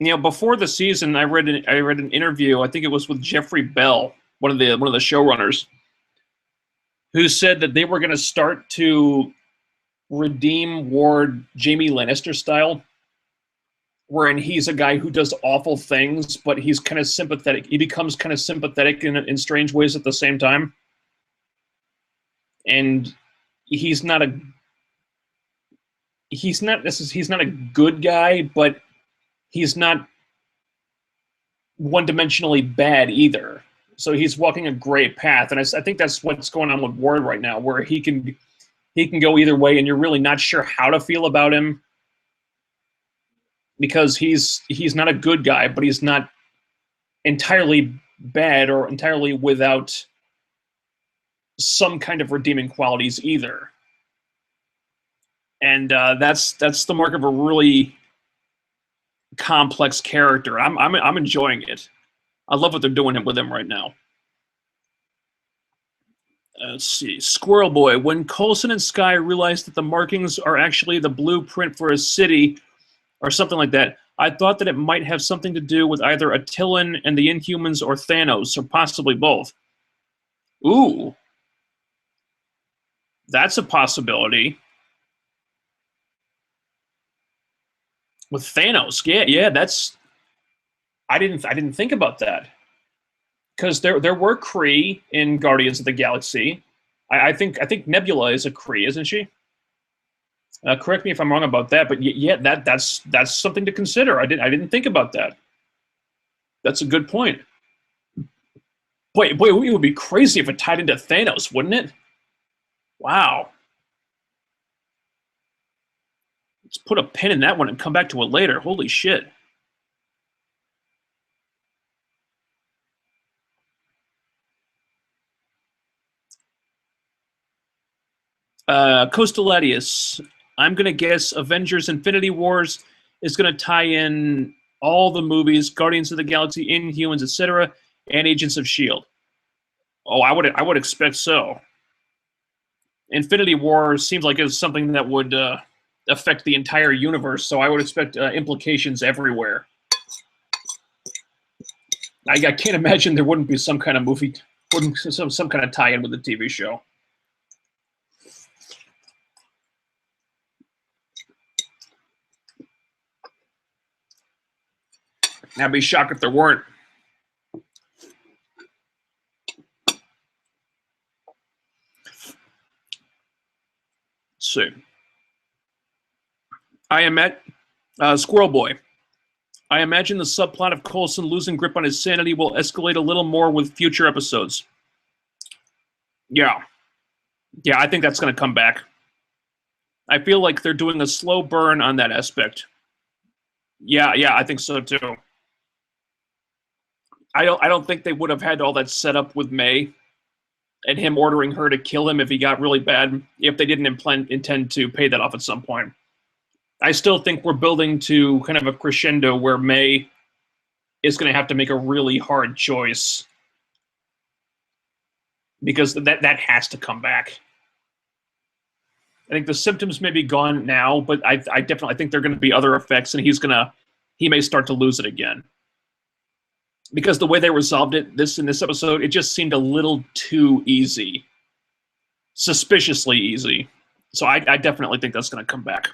[SPEAKER 1] know, before the season, I read an interview. I think it was with Jeffrey Bell, one of the showrunners, who said that they were going to start to redeem Ward Jaime Lannister style, wherein he's a guy who does awful things, but he's kind of sympathetic. He becomes kind of sympathetic in strange ways at the same time. And he's not a good guy, but he's not one-dimensionally bad either. So he's walking a gray path, and I think that's what's going on with Ward right now, where he can go either way, and you're really not sure how to feel about him, because he's not a good guy, but he's not entirely bad or entirely without some kind of redeeming qualities either. And that's the mark of a really complex character. I'm enjoying it. I love what they're doing with him right now. Let's see. Squirrel Boy. When Coulson and Skye realized that the markings are actually the blueprint for a city or something like that, I thought that it might have something to do with either Attilan and the Inhumans or Thanos, or possibly both. Ooh. That's a possibility. With Thanos, yeah, that's... I didn't think about that, because there were Kree in Guardians of the Galaxy. I think Nebula is a Kree, isn't she? Correct me if I'm wrong about that, but yeah, that's something to consider. I didn't think about that. That's a good point. Boy, it would be crazy if it tied into Thanos, wouldn't it? Wow. Let's put a pin in that one and come back to it later. Holy shit. Costaladius, I'm going to guess Avengers Infinity Wars is going to tie in all the movies, Guardians of the Galaxy, Inhumans, etc., and Agents of S.H.I.E.L.D. Oh, I would expect so. Infinity War seems like it's something that would affect the entire universe, so I would expect implications everywhere. I can't imagine there wouldn't be some kind of movie, some kind of tie-in with the TV show. I'd be shocked if there weren't. Let's see. I am at Squirrel Boy. I imagine the subplot of Coulson losing grip on his sanity will escalate a little more with future episodes. Yeah. Yeah, I think that's going to come back. I feel like they're doing a slow burn on that aspect. Yeah, I think so too. I don't think they would have had all that set up with May and him ordering her to kill him if he got really bad, if they didn't intend to pay that off at some point. I still think we're building to kind of a crescendo where May is going to have to make a really hard choice, because that has to come back. I think the symptoms may be gone now, but I definitely think there are going to be other effects, and he may start to lose it again. Because the way they resolved it in this episode, it just seemed a little too easy. Suspiciously easy. So I definitely think that's going to come back.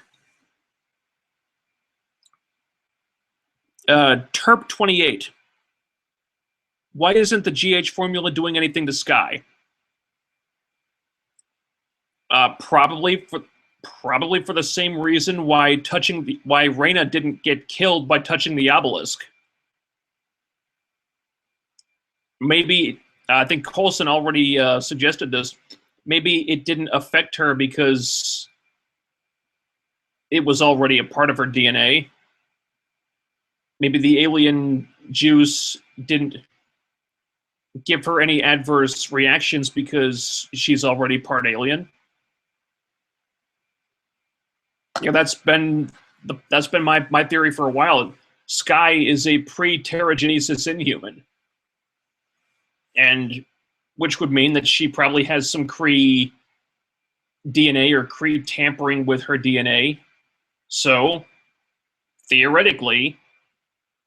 [SPEAKER 1] Terp28. Why isn't the GH formula doing anything to Skye? Probably for the same reason why Reyna didn't get killed by touching the obelisk. Maybe, I think Coulson already suggested this, maybe it didn't affect her because it was already a part of her DNA. Maybe the alien juice didn't give her any adverse reactions because she's already part alien. Yeah, that's been my theory for a while. Skye is a pre-Terrigenesis Inhuman. And which would mean that she probably has some Kree DNA or Kree tampering with her DNA. So, theoretically,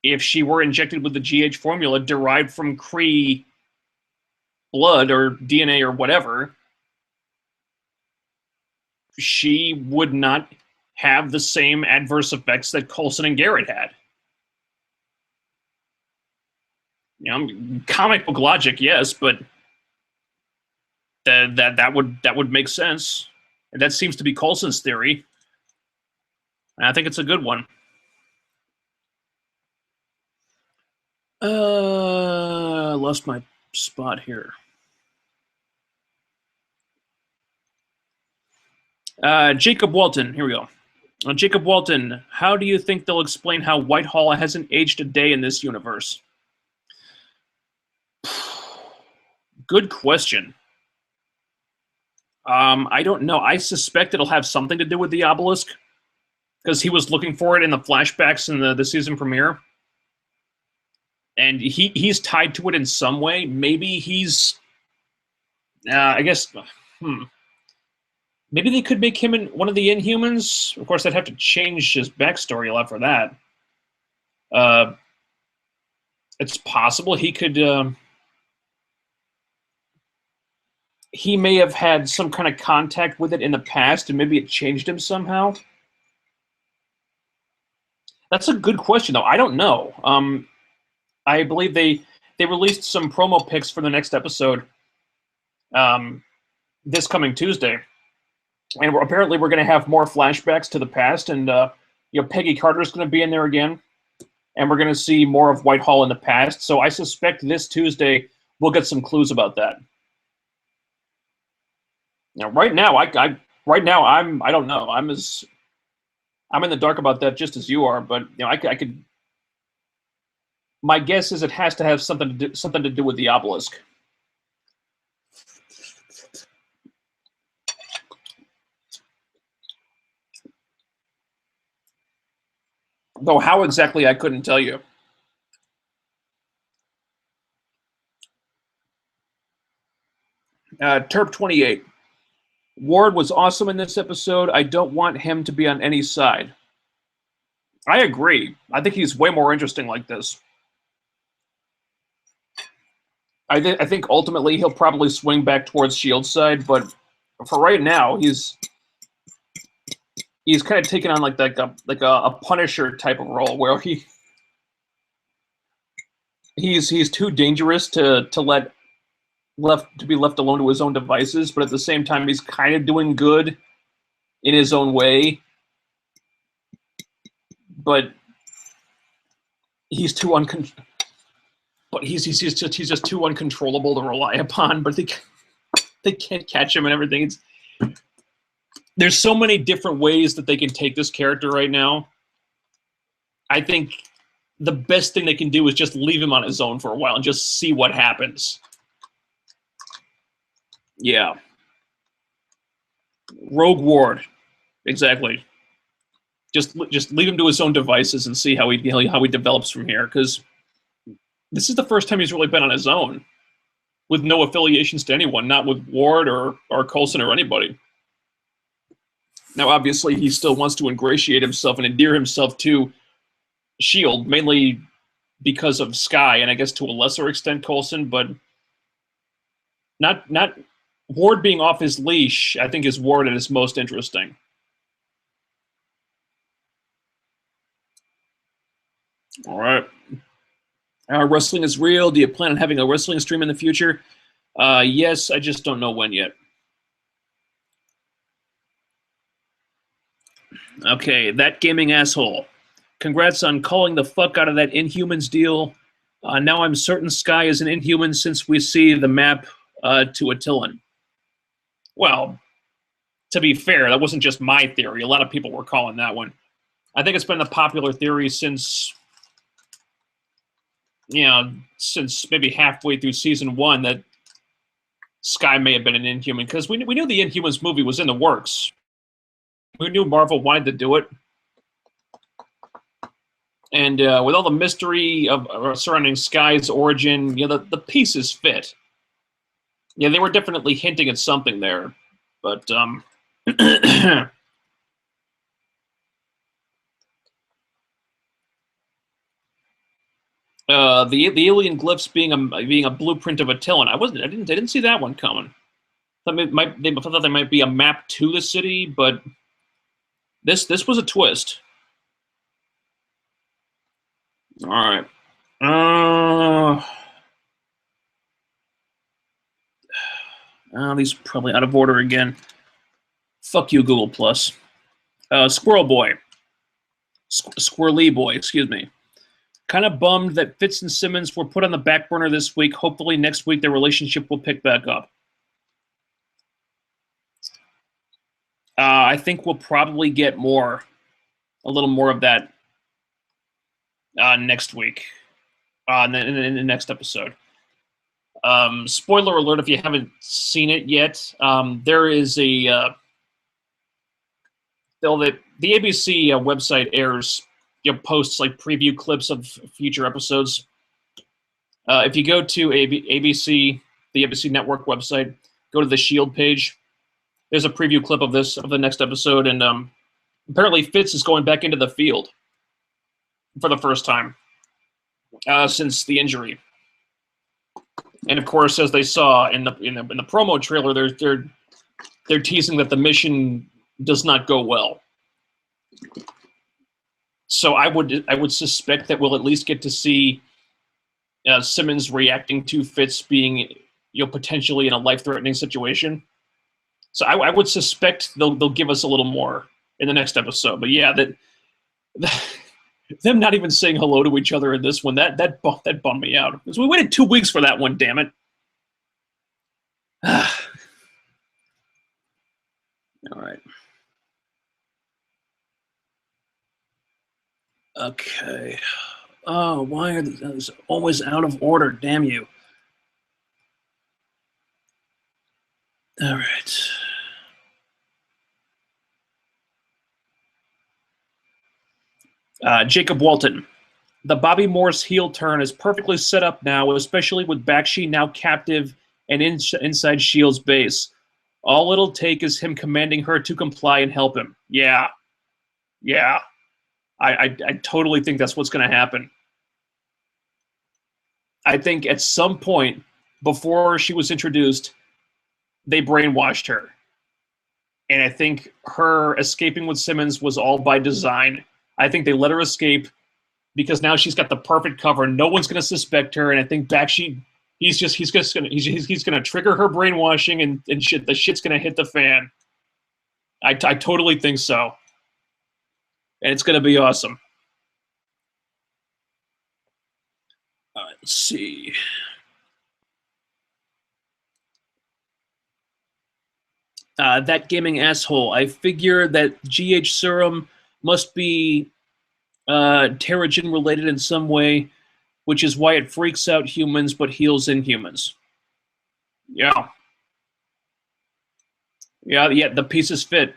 [SPEAKER 1] if she were injected with the GH formula derived from Kree blood or DNA or whatever, she would not have the same adverse effects that Coulson and Garrett had. You know, comic book logic, yes, but that would make sense. And that seems to be Coulson's theory. And I think it's a good one. I lost my spot here. Jacob Walton, here we go. Jacob Walton, how do you think they'll explain how Whitehall hasn't aged a day in this universe? Good question. I don't know. I suspect it'll have something to do with the obelisk, because he was looking for it in the flashbacks in the season premiere. And he's tied to it in some way. Maybe he's... I guess... Maybe they could make him one of the Inhumans. Of course, they'd have to change his backstory a lot for that. It's possible he could... he may have had some kind of contact with it in the past, and maybe it changed him somehow. That's a good question, though. I don't know. I believe they released some promo pics for the next episode this coming Tuesday. And apparently we're going to have more flashbacks to the past, and Peggy Carter's going to be in there again, and we're going to see more of Whitehall in the past. So I suspect this Tuesday we'll get some clues about that. Now, right now, I don't know. I'm in the dark about that, just as you are. But I could. My guess is it has to have something to do with the obelisk. Though how exactly, I couldn't tell you. Terp 28. Ward was awesome in this episode. I don't want him to be on any side. I agree. I think he's way more interesting like this. I think ultimately he'll probably swing back towards Shield's side, but for right now, he's kind of taken on like a Punisher type of role where he's too dangerous to be left alone to his own devices, but at the same time he's kind of doing good in his own way. But he's too he's just too uncontrollable to rely upon. But they can't catch him and everything. There's so many different ways that they can take this character right now. I think the best thing they can do is just leave him on his own for a while and just see what happens. Yeah. Rogue Ward. Exactly. Just leave him to his own devices and see how he develops from here, because this is the first time he's really been on his own, with no affiliations to anyone, not with Ward or Coulson or anybody. Now, obviously, he still wants to ingratiate himself and endear himself to S.H.I.E.L.D., mainly because of Skye, and I guess to a lesser extent Coulson, but not Ward being off his leash, I think, is Ward at his most interesting. All right. Wrestling is real. Do you plan on having a wrestling stream in the future? Yes, I just don't know when yet. Okay, that gaming asshole. Congrats on calling the fuck out of that Inhumans deal. Now I'm certain Skye is an Inhuman since we see the map to Attilan. Well, to be fair, that wasn't just my theory. A lot of people were calling that one. I think it's been the popular theory since maybe halfway through season 1 that Skye may have been an Inhuman, because we knew the Inhumans movie was in the works. We knew Marvel wanted to do it. And with all the mystery surrounding Skye's origin, the pieces fit. Yeah, they were definitely hinting at something there. But the alien glyphs being a blueprint of Attilan. I didn't see that one coming. They thought there might be a map to the city, but this was a twist. All right. These are probably out of order again. Fuck you, Google Plus. Squirrel Boy. Squirrely Boy, excuse me. Kind of bummed that Fitz and Simmons were put on the back burner this week. Hopefully next week their relationship will pick back up. I think we'll probably get a little more of that next week, in the next episode. Spoiler alert if you haven't seen it yet. There is the ABC website airs posts like preview clips of future episodes. If you go to ABC, the ABC Network website, go to the S.H.I.E.L.D. page. There's a preview clip of the next episode, and apparently Fitz is going back into the field for the first time since the injury. And of course, as they saw in the promo trailer, they're teasing that the mission does not go well. So I would suspect that we'll at least get to see Simmons reacting to Fitz being, potentially in a life-threatening situation. So I would suspect they'll give us a little more in the next episode. But yeah, that them not even saying hello to each other in this one, that bummed me out. Because we waited 2 weeks for that one, damn it. All right. Okay. Oh, why are these always out of order? Damn you. All right. Jacob Walton. The Bobby Morse heel turn is perfectly set up now, especially with Bakshi now captive and inside Shield's base. All it'll take is him commanding her to comply and help him. Yeah. I totally think that's what's going to happen. I think at some point before she was introduced, they brainwashed her. And I think her escaping with Simmons was all by design. I think they let her escape because now she's got the perfect cover. No one's going to suspect her, and I think he's going to trigger her brainwashing, and shit. The shit's going to hit the fan. I totally think so, and it's going to be awesome. All right, let's see. That gaming asshole. I figure that GH serum must be Terrigen related in some way, which is why it freaks out humans but heals inhumans. Yeah. The pieces fit.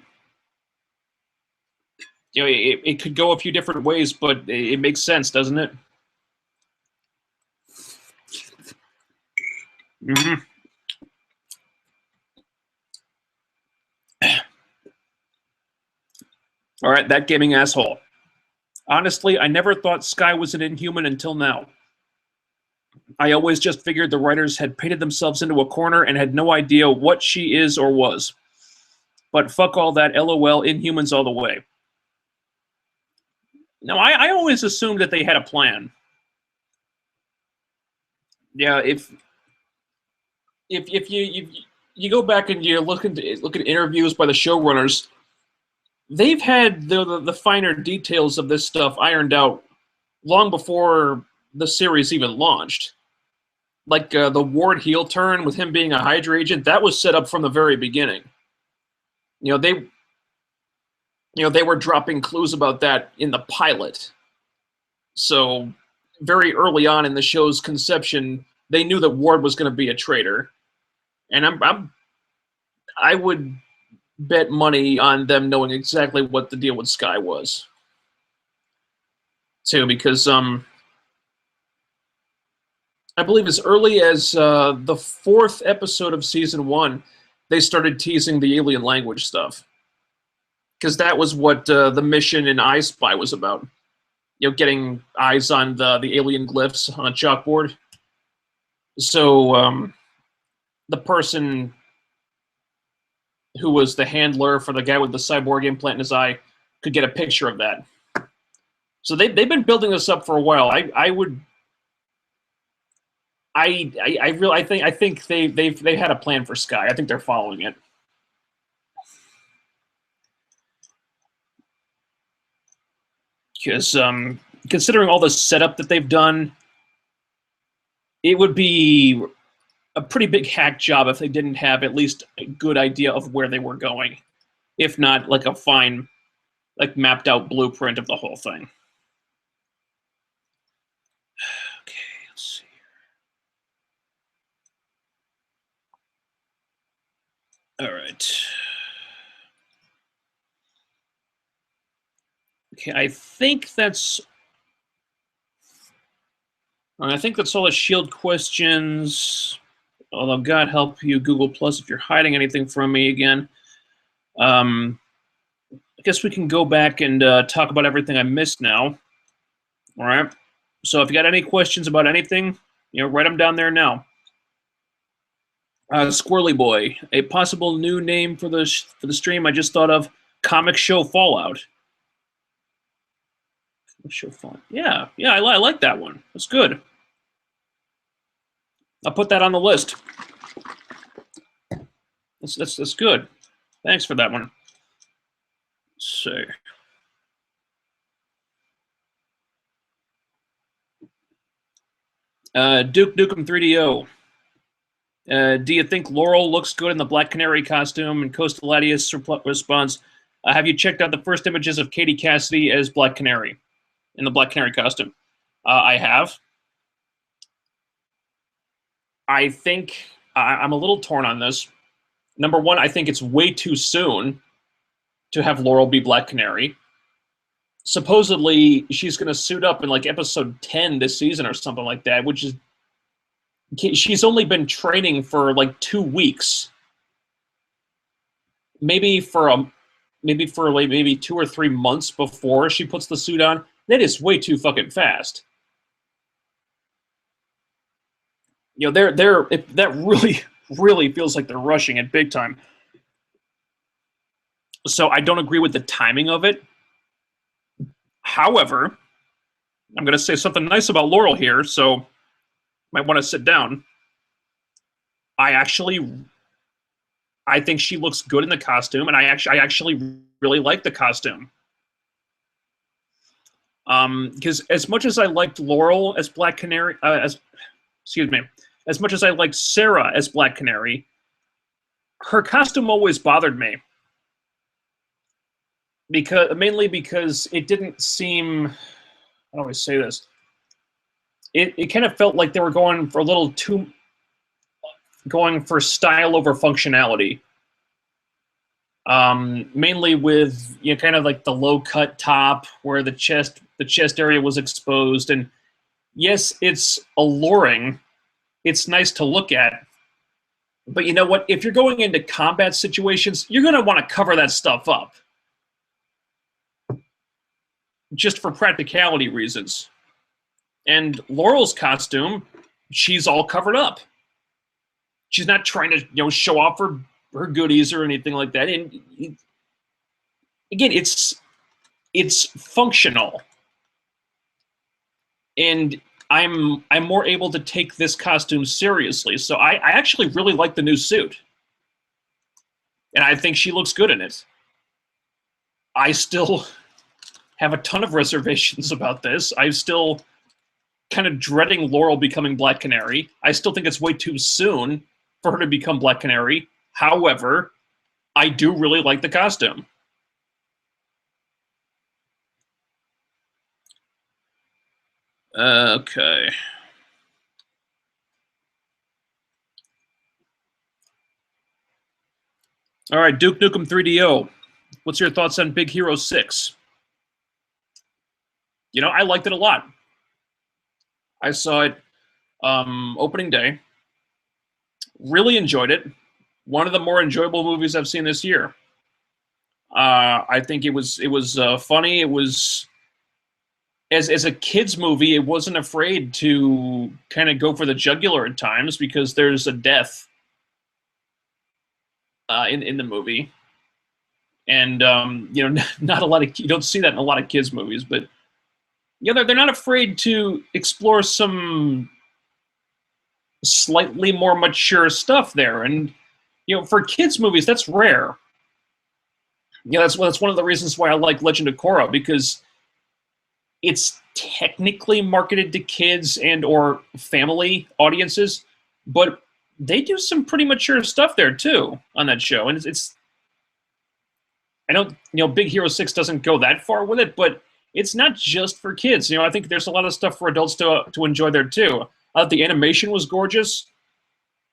[SPEAKER 1] It could go a few different ways, but it makes sense, doesn't it? Mm-hmm. All right, that gaming asshole. Honestly, I never thought Skye was an inhuman until now. I always just figured the writers had painted themselves into a corner and had no idea what she is or was. But fuck all that, LOL, inhumans all the way. No, I always assumed that they had a plan. Yeah, if you go back and you look at interviews by the showrunners, they've had the finer details of this stuff ironed out long before the series even launched. Like the Ward heel turn with him being a Hydra agent, that was set up from the very beginning. They were dropping clues about that in the pilot. So very early on in the show's conception, they knew that Ward was going to be a traitor, and I would bet money on them knowing exactly what the deal with Skye was, too, because I believe as early as the 4th episode of season 1, they started teasing the alien language stuff, because that was what the mission in I Spy was about. Getting eyes on the alien glyphs on a chalkboard. So the person who was the handler for the guy with the cyborg implant in his eye could get a picture of that. So they've been building this up for a while. I think they had a plan for Skye. I think they're following it. Because considering all the setup that they've done, it would be a pretty big hack job if they didn't have at least a good idea of where they were going, if not like a fine, like mapped out blueprint of the whole thing. Okay, let's see. All right. Okay, I think that's all the Shield questions. Although, God help you, Google Plus, if you're hiding anything from me again. I guess we can go back and talk about everything I missed now. All right. So if you got any questions about anything, write them down there now. Squirrely Boy, a possible new name for the stream I just thought of, Comic Show Fallout. Yeah, I like that one. That's good. I'll put that on the list. That's good. Thanks for that one. Let's see. Duke Nukem 3DO. Do you think Laurel looks good in the Black Canary costume? And Costaladius responds, have you checked out the first images of Katie Cassidy as Black Canary in the Black Canary costume? I have. I think I'm a little torn on this. Number one, I think it's way too soon to have Laurel be Black Canary. Supposedly, she's going to suit up in like episode 10 this season or something like that, which is she's only been training for like 2 weeks. Maybe for 2 or 3 months before she puts the suit on. That is way too fucking fast. You know, that really feels like they're rushing it big time. So I don't agree with the timing of it. However, I'm going to say something nice about Laurel here, so might want to sit down. I think she looks good in the costume, and I actually really like the costume. Because as much as I liked Laurel as Black Canary, as much as I liked Sarah as Black Canary, her costume always bothered me. Mainly because it didn't seem, how do I say this? It kind of felt like they were going for style over functionality. Mainly with, you know, kind of like the low cut top where the chest area was exposed. And yes, it's alluring. It's nice to look at. But you know what? If you're going into combat situations, you're going to want to cover that stuff up. Just for practicality reasons. And Laurel's costume, she's all covered up. She's not trying to, you know, show off her goodies or anything like that. And again, it's functional. And I'm more able to take this costume seriously. So I actually really like the new suit. And I think she looks good in it. I still have a ton of reservations about this. I'm still kind of dreading Laurel becoming Black Canary. I still think it's way too soon for her to become Black Canary. However, I do really like the costume. Okay. All right, Duke Nukem 3DO. What's your thoughts on Big Hero 6? You know, I liked it a lot. I saw it opening day. Really enjoyed it. One of the more enjoyable movies I've seen this year. I think it was funny. It was, as a kid's movie, it wasn't afraid to kind of go for the jugular at times because there's a death in the movie. And you know, not a lot of, you don't see that in a lot of kids movies, but you know, they're not afraid to explore some slightly more mature stuff there. And you know, for kids movies, that's rare. You know, that's one of the reasons why I like Legend of Korra, because it's technically marketed to kids and or family audiences, but they do some pretty mature stuff there too on that show. And it's I know, you know, Big Hero 6 doesn't go that far with it, but it's not just for kids. You know, I think there's a lot of stuff for adults to enjoy there too. The animation was gorgeous.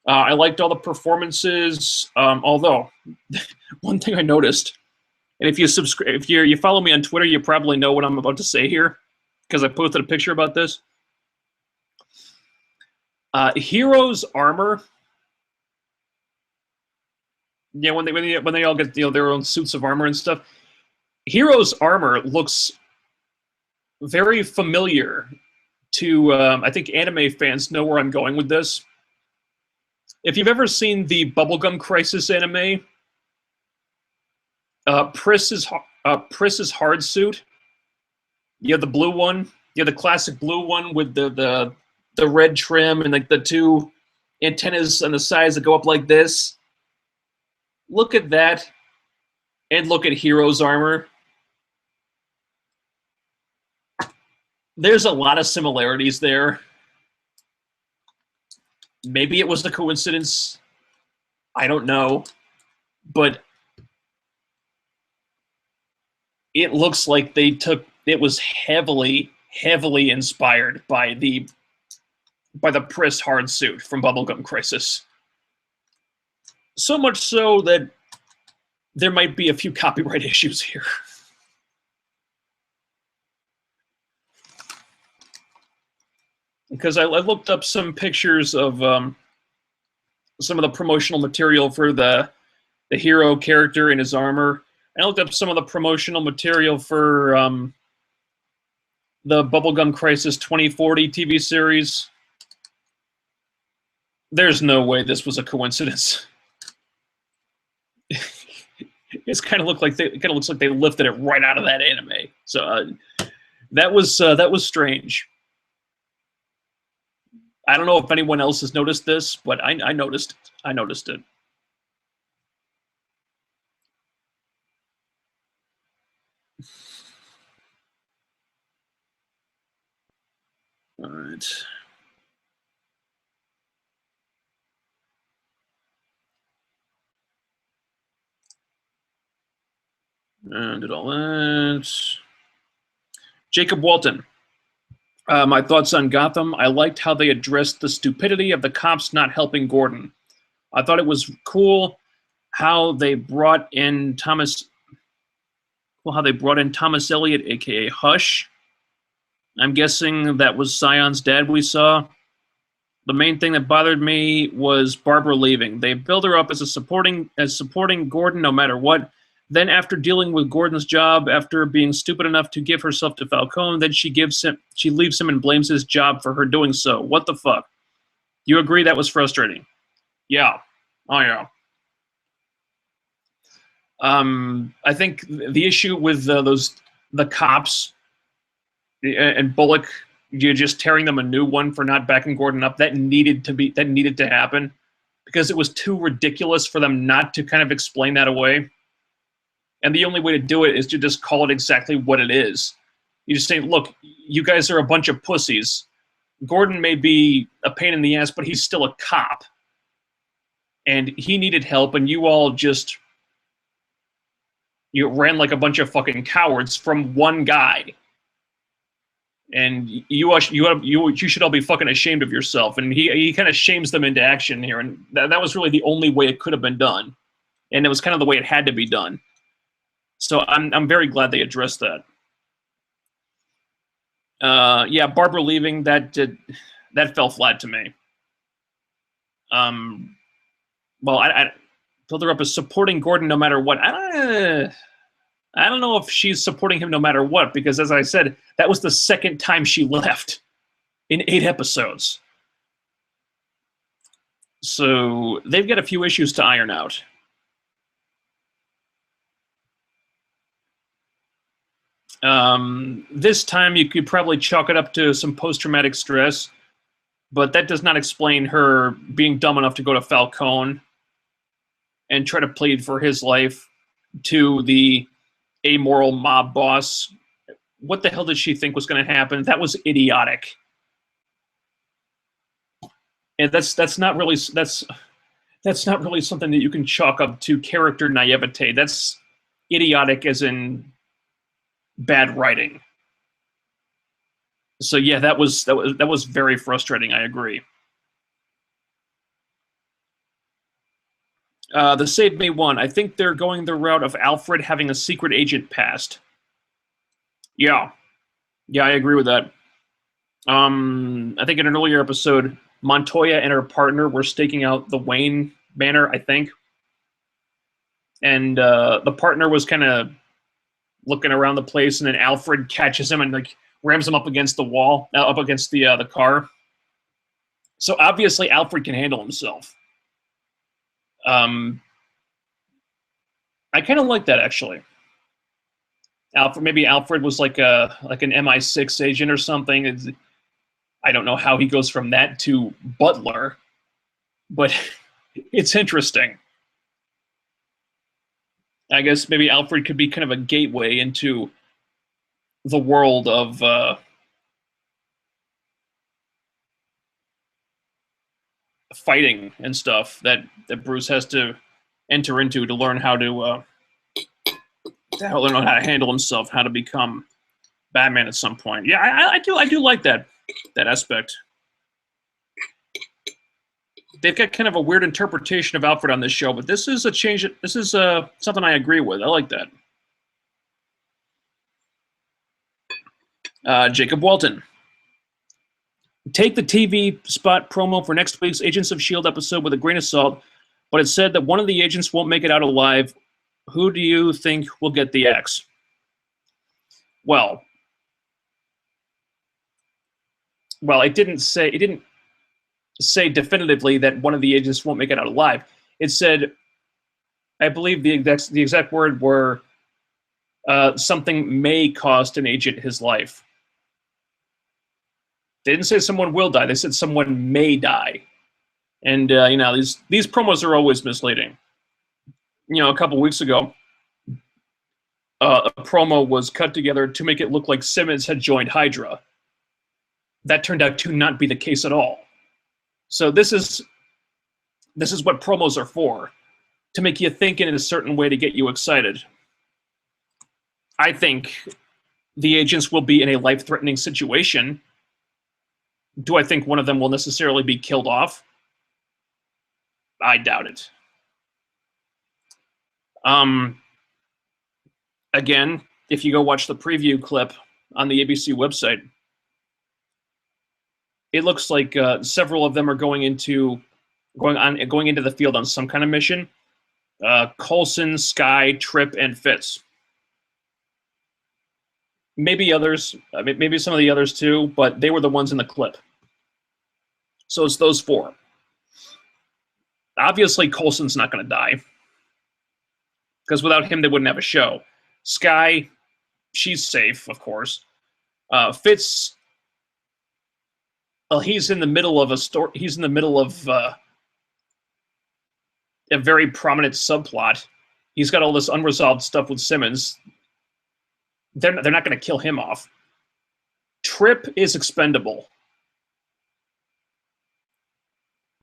[SPEAKER 1] I liked all the performances. Although, one thing I noticed, and if you follow me on Twitter, you probably know what I'm about to say here, because I posted a picture about this. Hero's armor. Yeah, when they all get, you know, their own suits of armor and stuff. Hero's armor looks very familiar to, I think anime fans know where I'm going with this. If you've ever seen the Bubblegum Crisis anime, Priss's hard suit, you have the blue one, you have the classic blue one with the red trim and like the two antennas on the sides that go up like this. Look at that. And look at Hero's armor. There's a lot of similarities there. Maybe it was a coincidence. I don't know. But it looks like it was heavily inspired by the Priss hard suit from Bubblegum Crisis. So much so that there might be a few copyright issues here. Because I looked up some pictures of some of the promotional material for the Hero character and his armor. I looked up some of the promotional material for the Bubblegum Crisis 2040 TV series. There's no way this was a coincidence. It kind of looks like they lifted it right out of that anime. So that was strange. I don't know if anyone else has noticed this, but I noticed it. I noticed it. All right. And did all that. Jacob Walton. My thoughts on Gotham. I liked how they addressed the stupidity of the cops not helping Gordon. I thought it was cool how they brought in Thomas Elliott, aka Hush. I'm guessing that was Sion's dad we saw. The main thing that bothered me was Barbara leaving. They build her up as supporting Gordon no matter what. Then after dealing with Gordon's job, after being stupid enough to give herself to Falcone, then she leaves him and blames his job for her doing so. What the fuck? You agree that was frustrating? Yeah. Oh yeah. I think the issue with the cops and Bullock, you're just tearing them a new one for not backing Gordon up. That needed to happen because it was too ridiculous for them not to kind of explain that away. And the only way to do it is to just call it exactly what it is. You just say, look, you guys are a bunch of pussies. Gordon may be a pain in the ass, but he's still a cop. And he needed help, and you all just ran like a bunch of fucking cowards from one guy. And you should all be fucking ashamed of yourself. And he kind of shames them into action here. And that was really the only way it could have been done. And it was kind of the way it had to be done. So I'm very glad they addressed that. Yeah, Barbara leaving, that fell flat to me. Well, I build her up as supporting Gordon no matter what. I don't know if she's supporting him no matter what, because as I said, that was the second time she left in 8 episodes. So they've got a few issues to iron out. This time you could probably chalk it up to some post-traumatic stress, but that does not explain her being dumb enough to go to Falcone and try to plead for his life to the amoral mob boss. What the hell did she think was going to happen? That was idiotic. And that's not really something that you can chalk up to character naivete. That's idiotic as in bad writing. So yeah, that was very frustrating. I agree. The Save Me one. I think they're going the route of Alfred having a secret agent past. Yeah, I agree with that. I think in an earlier episode, Montoya and her partner were staking out the Wayne banner, I think, and the partner was kind of looking around the place, and then Alfred catches him and like rams him up against the wall, up against the car. So obviously Alfred can handle himself. I kind of like that, actually. Maybe Alfred was like an MI6 agent or something. I don't know how he goes from that to butler. but it's interesting. I guess maybe Alfred could be kind of a gateway into the world of fighting and stuff that Bruce has to enter into to learn how to learn how to handle himself, how to become Batman at some point. Yeah, I do like that aspect. They've got kind of a weird interpretation of Alfred on this show, but this is a change. This is something I agree with. I like that. Jacob Walton. Take the TV spot promo for next week's Agents of S.H.I.E.L.D. episode with a grain of salt, but it said that one of the agents won't make it out alive. Who do you think will get the axe? Well, it didn't say definitively that one of the agents won't make it out alive. It said, I believe the exact word were something may cost an agent his life. They didn't say someone will die. They said someone may die. And, these promos are always misleading. A couple weeks ago, a promo was cut together to make it look like Simmons had joined Hydra. That turned out to not be the case at all. So this is what promos are for, to make you think in a certain way to get you excited. I think the agents will be in a life-threatening situation. Do I think one of them will necessarily be killed off? I doubt it. Again, if you go watch the preview clip on the ABC website, it looks like several of them are going into the field on some kind of mission. Coulson, Skye, Tripp, and Fitz. Maybe others, maybe some of the others too, but they were the ones in the clip. So it's those four. Obviously, Coulson's not going to die, because without him, they wouldn't have a show. Skye, she's safe, of course. Fitz, well, he's in the middle of a story. He's in the middle of a very prominent subplot. He's got all this unresolved stuff with Simmons. They're not going to kill him off. Tripp is expendable.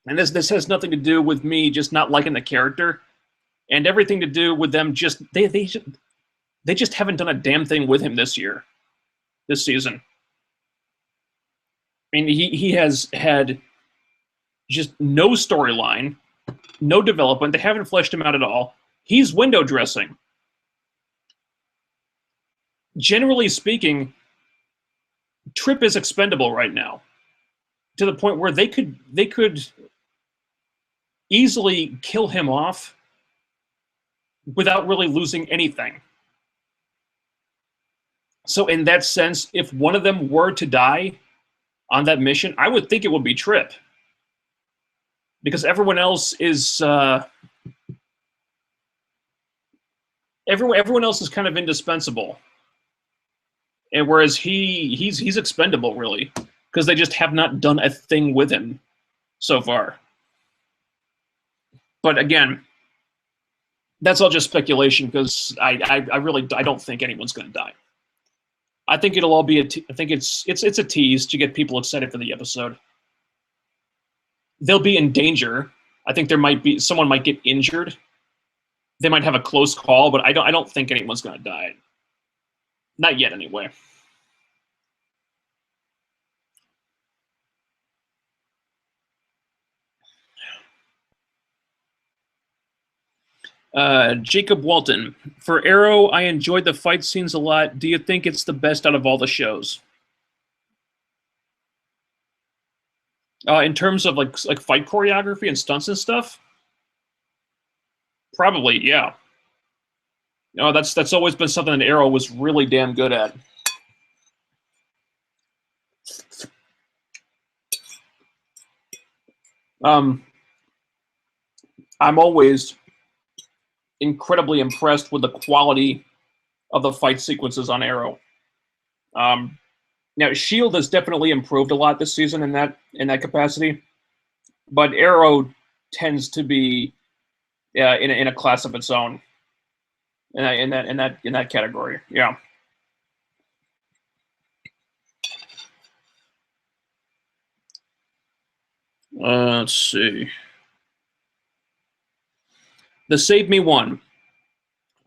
[SPEAKER 1] And this has nothing to do with me just not liking the character, and everything to do with them just they just haven't done a damn thing with him this season. I mean, he has had just no storyline, no development. They haven't fleshed him out at all. He's window dressing. Generally speaking, Tripp is expendable right now, to the point where they could easily kill him off without really losing anything. So in that sense, if one of them were to die on that mission, I would think it would be Tripp, because everyone else is everyone else is kind of indispensable. And whereas he's expendable, really, because they just have not done a thing with him so far. But again, that's all just speculation, because I don't think anyone's going to die. I think it'll all be I think it's a tease to get people excited for the episode. They'll be in danger. I think someone might get injured. They might have a close call, but I don't think anyone's going to die. Not yet, anyway. Jacob Walton. For Arrow, I enjoyed the fight scenes a lot. Do you think it's the best out of all the shows? In terms of like fight choreography and stunts and stuff? Probably, yeah. That's always been something that Arrow was really damn good at. I'm always incredibly impressed with the quality of the fight sequences on Arrow. Now, S.H.I.E.L.D. has definitely improved a lot this season in that capacity, but Arrow tends to be in a class of its own in that category. Yeah. Let's see. The Save Me one.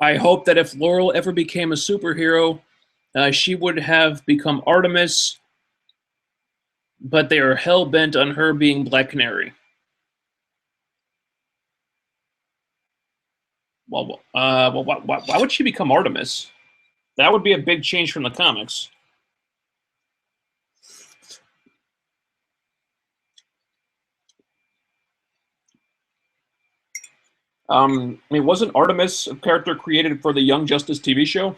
[SPEAKER 1] I hope that if Laurel ever became a superhero, she would have become Artemis, but they are hell-bent on her being Black Canary. Well, why would she become Artemis? That would be a big change from the comics. I mean, wasn't Artemis a character created for the Young Justice TV show?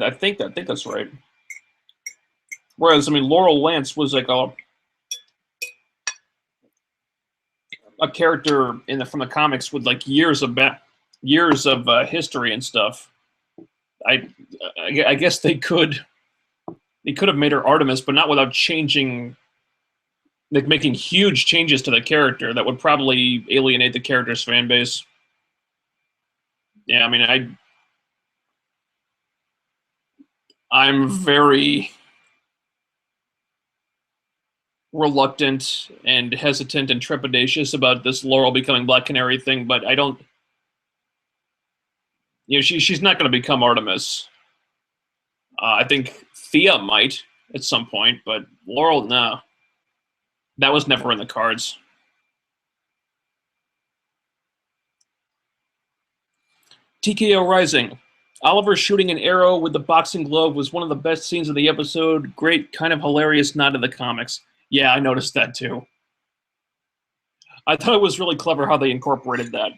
[SPEAKER 1] I think that's right. Whereas, I mean, Laurel Lance was like a character from the comics with like years of history and stuff. I guess they could have made her Artemis, but not without changing, like making huge changes to the character that would probably alienate the character's fan base. Yeah, I mean, I'm very reluctant and hesitant and trepidatious about this Laurel becoming Black Canary thing, but I don't. You know, she's not going to become Artemis. I think Thea might at some point, but Laurel, no. That was never in the cards. TKO Rising. Oliver shooting an arrow with the boxing glove was one of the best scenes of the episode. Great, kind of hilarious nod to the comics. Yeah, I noticed that too. I thought it was really clever how they incorporated that.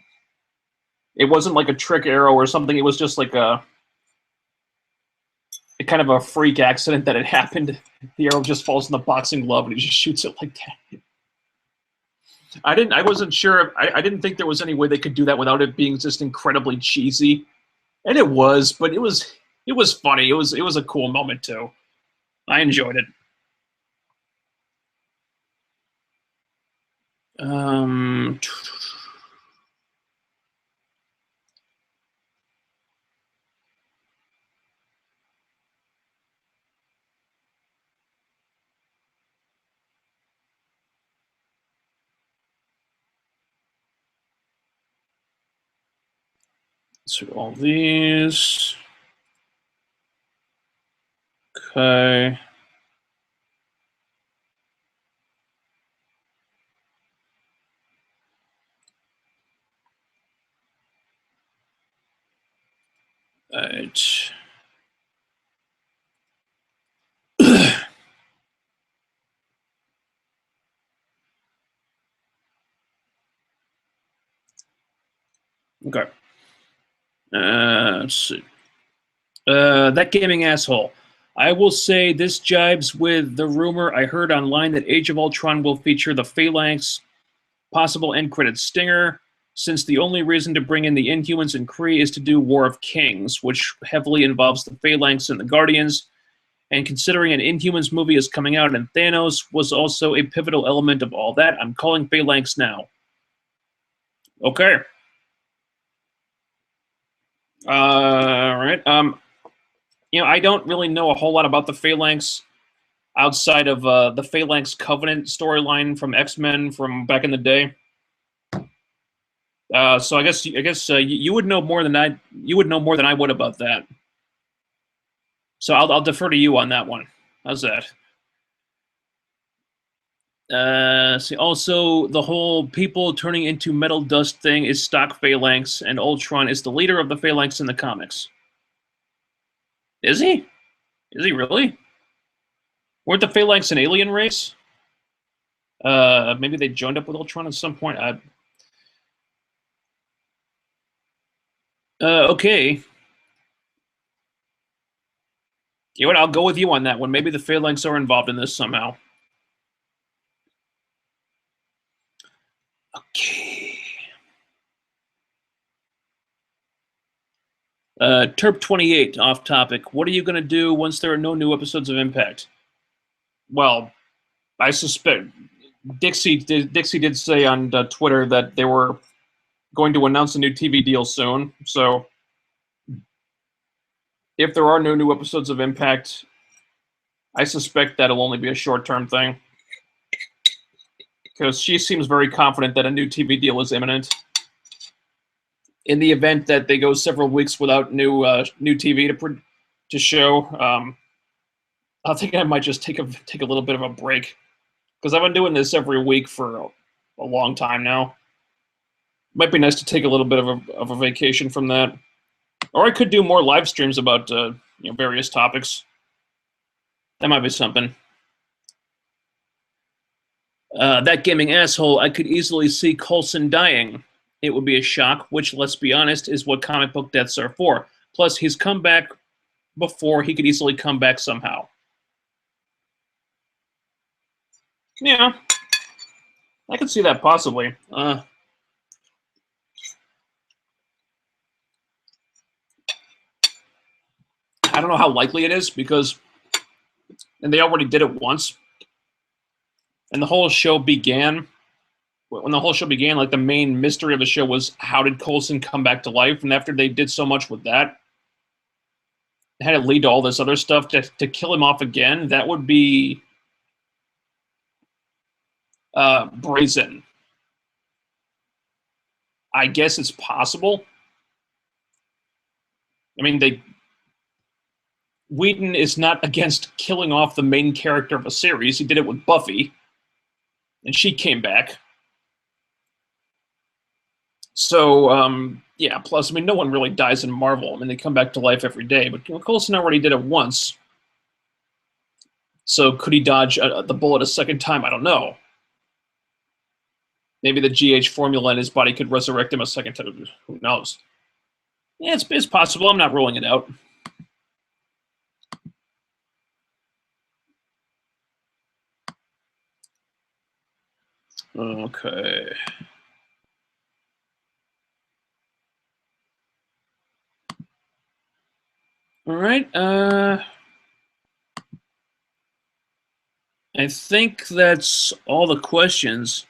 [SPEAKER 1] It wasn't like a trick arrow or something. It was just like a kind of a freak accident that had happened. The arrow just falls in the boxing glove and he just shoots it like that. I wasn't sure. I didn't think there was any way they could do that without it being just incredibly cheesy. And it was, but it was funny. It was a cool moment too. I enjoyed it. So all these. Okay. All right. Okay. Let's see. That gaming asshole. I will say this jibes with the rumor I heard online that Age of Ultron will feature the Phalanx, possible end credit stinger, since the only reason to bring in the Inhumans and Kree is to do War of Kings, which heavily involves the Phalanx and the Guardians. And considering an Inhumans movie is coming out and Thanos was also a pivotal element of all that, I'm calling Phalanx now. Okay. All right. You know, I don't really know a whole lot about the Phalanx outside of the Phalanx Covenant storyline from X-Men from back in the day. So I guess you would know more than I. You would know more than I would about that. So I'll defer to you on that one. How's that? See, also the whole people turning into metal dust thing is stock Phalanx, and Ultron is the leader of the Phalanx in the comics. Is he? Is he really? Weren't the Phalanx an alien race? Maybe they joined up with Ultron at some point. Okay. You know what? I'll go with you on that one. Maybe the Phalanx are involved in this somehow. Okay. Terp28, off topic. What are you going to do once there are no new episodes of Impact? Well, I suspect Dixie did say on Twitter that they were going to announce a new TV deal soon. So if there are no new episodes of Impact, I suspect that'll only be a short-term thing. Because she seems very confident that a new TV deal is imminent. In the event that they go several weeks without new TV to show, I think I might just take a little bit of a break. Because I've been doing this every week for a long time now. Might be nice to take a little bit of a vacation from that. Or I could do more live streams about various topics. That might be something. That gaming asshole, I could easily see Coulson dying. It would be a shock, which, let's be honest, is what comic book deaths are for. Plus, he's come back before. He could easily come back somehow. Yeah. I could see that possibly. I don't know how likely it is because, and they already did it once. And the whole show began, when the whole show began, like the main mystery of the show was how did Coulson come back to life? And after they did so much with that, it had it lead to all this other stuff to kill him off again. That would be brazen. I guess it's possible. I mean, Whedon is not against killing off the main character of a series. He did it with Buffy, and she came back. So, yeah, plus, I mean, no one really dies in Marvel. I mean, they come back to life every day, but Coulson already did it once. So could he dodge the bullet a second time? I don't know. Maybe the GH formula in his body could resurrect him a second time. Who knows? Yeah, it's possible. I'm not ruling it out. Okay. All right. I think that's all the questions.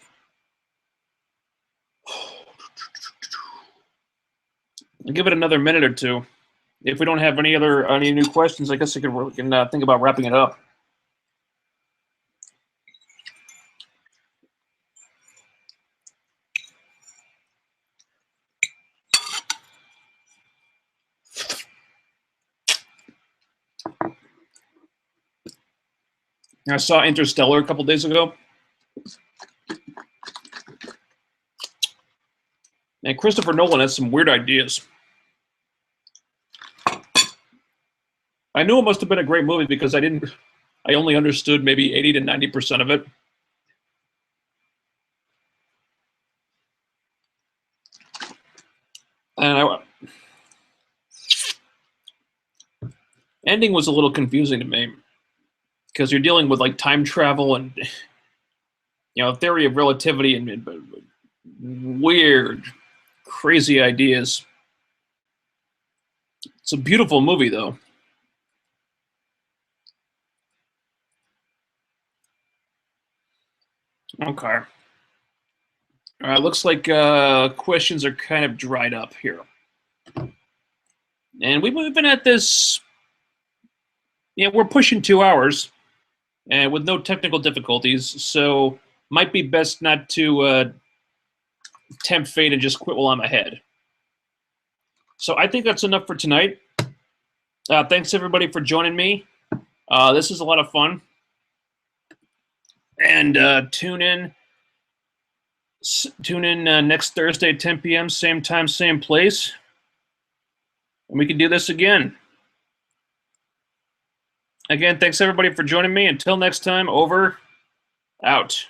[SPEAKER 1] I'll give it another minute or two. If we don't have any new questions, I guess we can think about wrapping it up. I saw Interstellar a couple days ago. And Christopher Nolan has some weird ideas. I knew it must have been a great movie because I only understood maybe 80 to 90% of it. And ending was a little confusing to me because you're dealing with like time travel and theory of relativity and weird, crazy ideas. It's a beautiful movie, though. Okay. All right, looks like questions are kind of dried up here. And we've been at this, we're pushing 2 hours and with no technical difficulties, so might be best not to tempt fate and just quit while I'm ahead. So I think that's enough for tonight. Thanks, everybody, for joining me. This is a lot of fun. And tune in next Thursday at 10 p.m., same time, same place. And we can do this again. Again, thanks, everybody, for joining me. Until next time, over, out.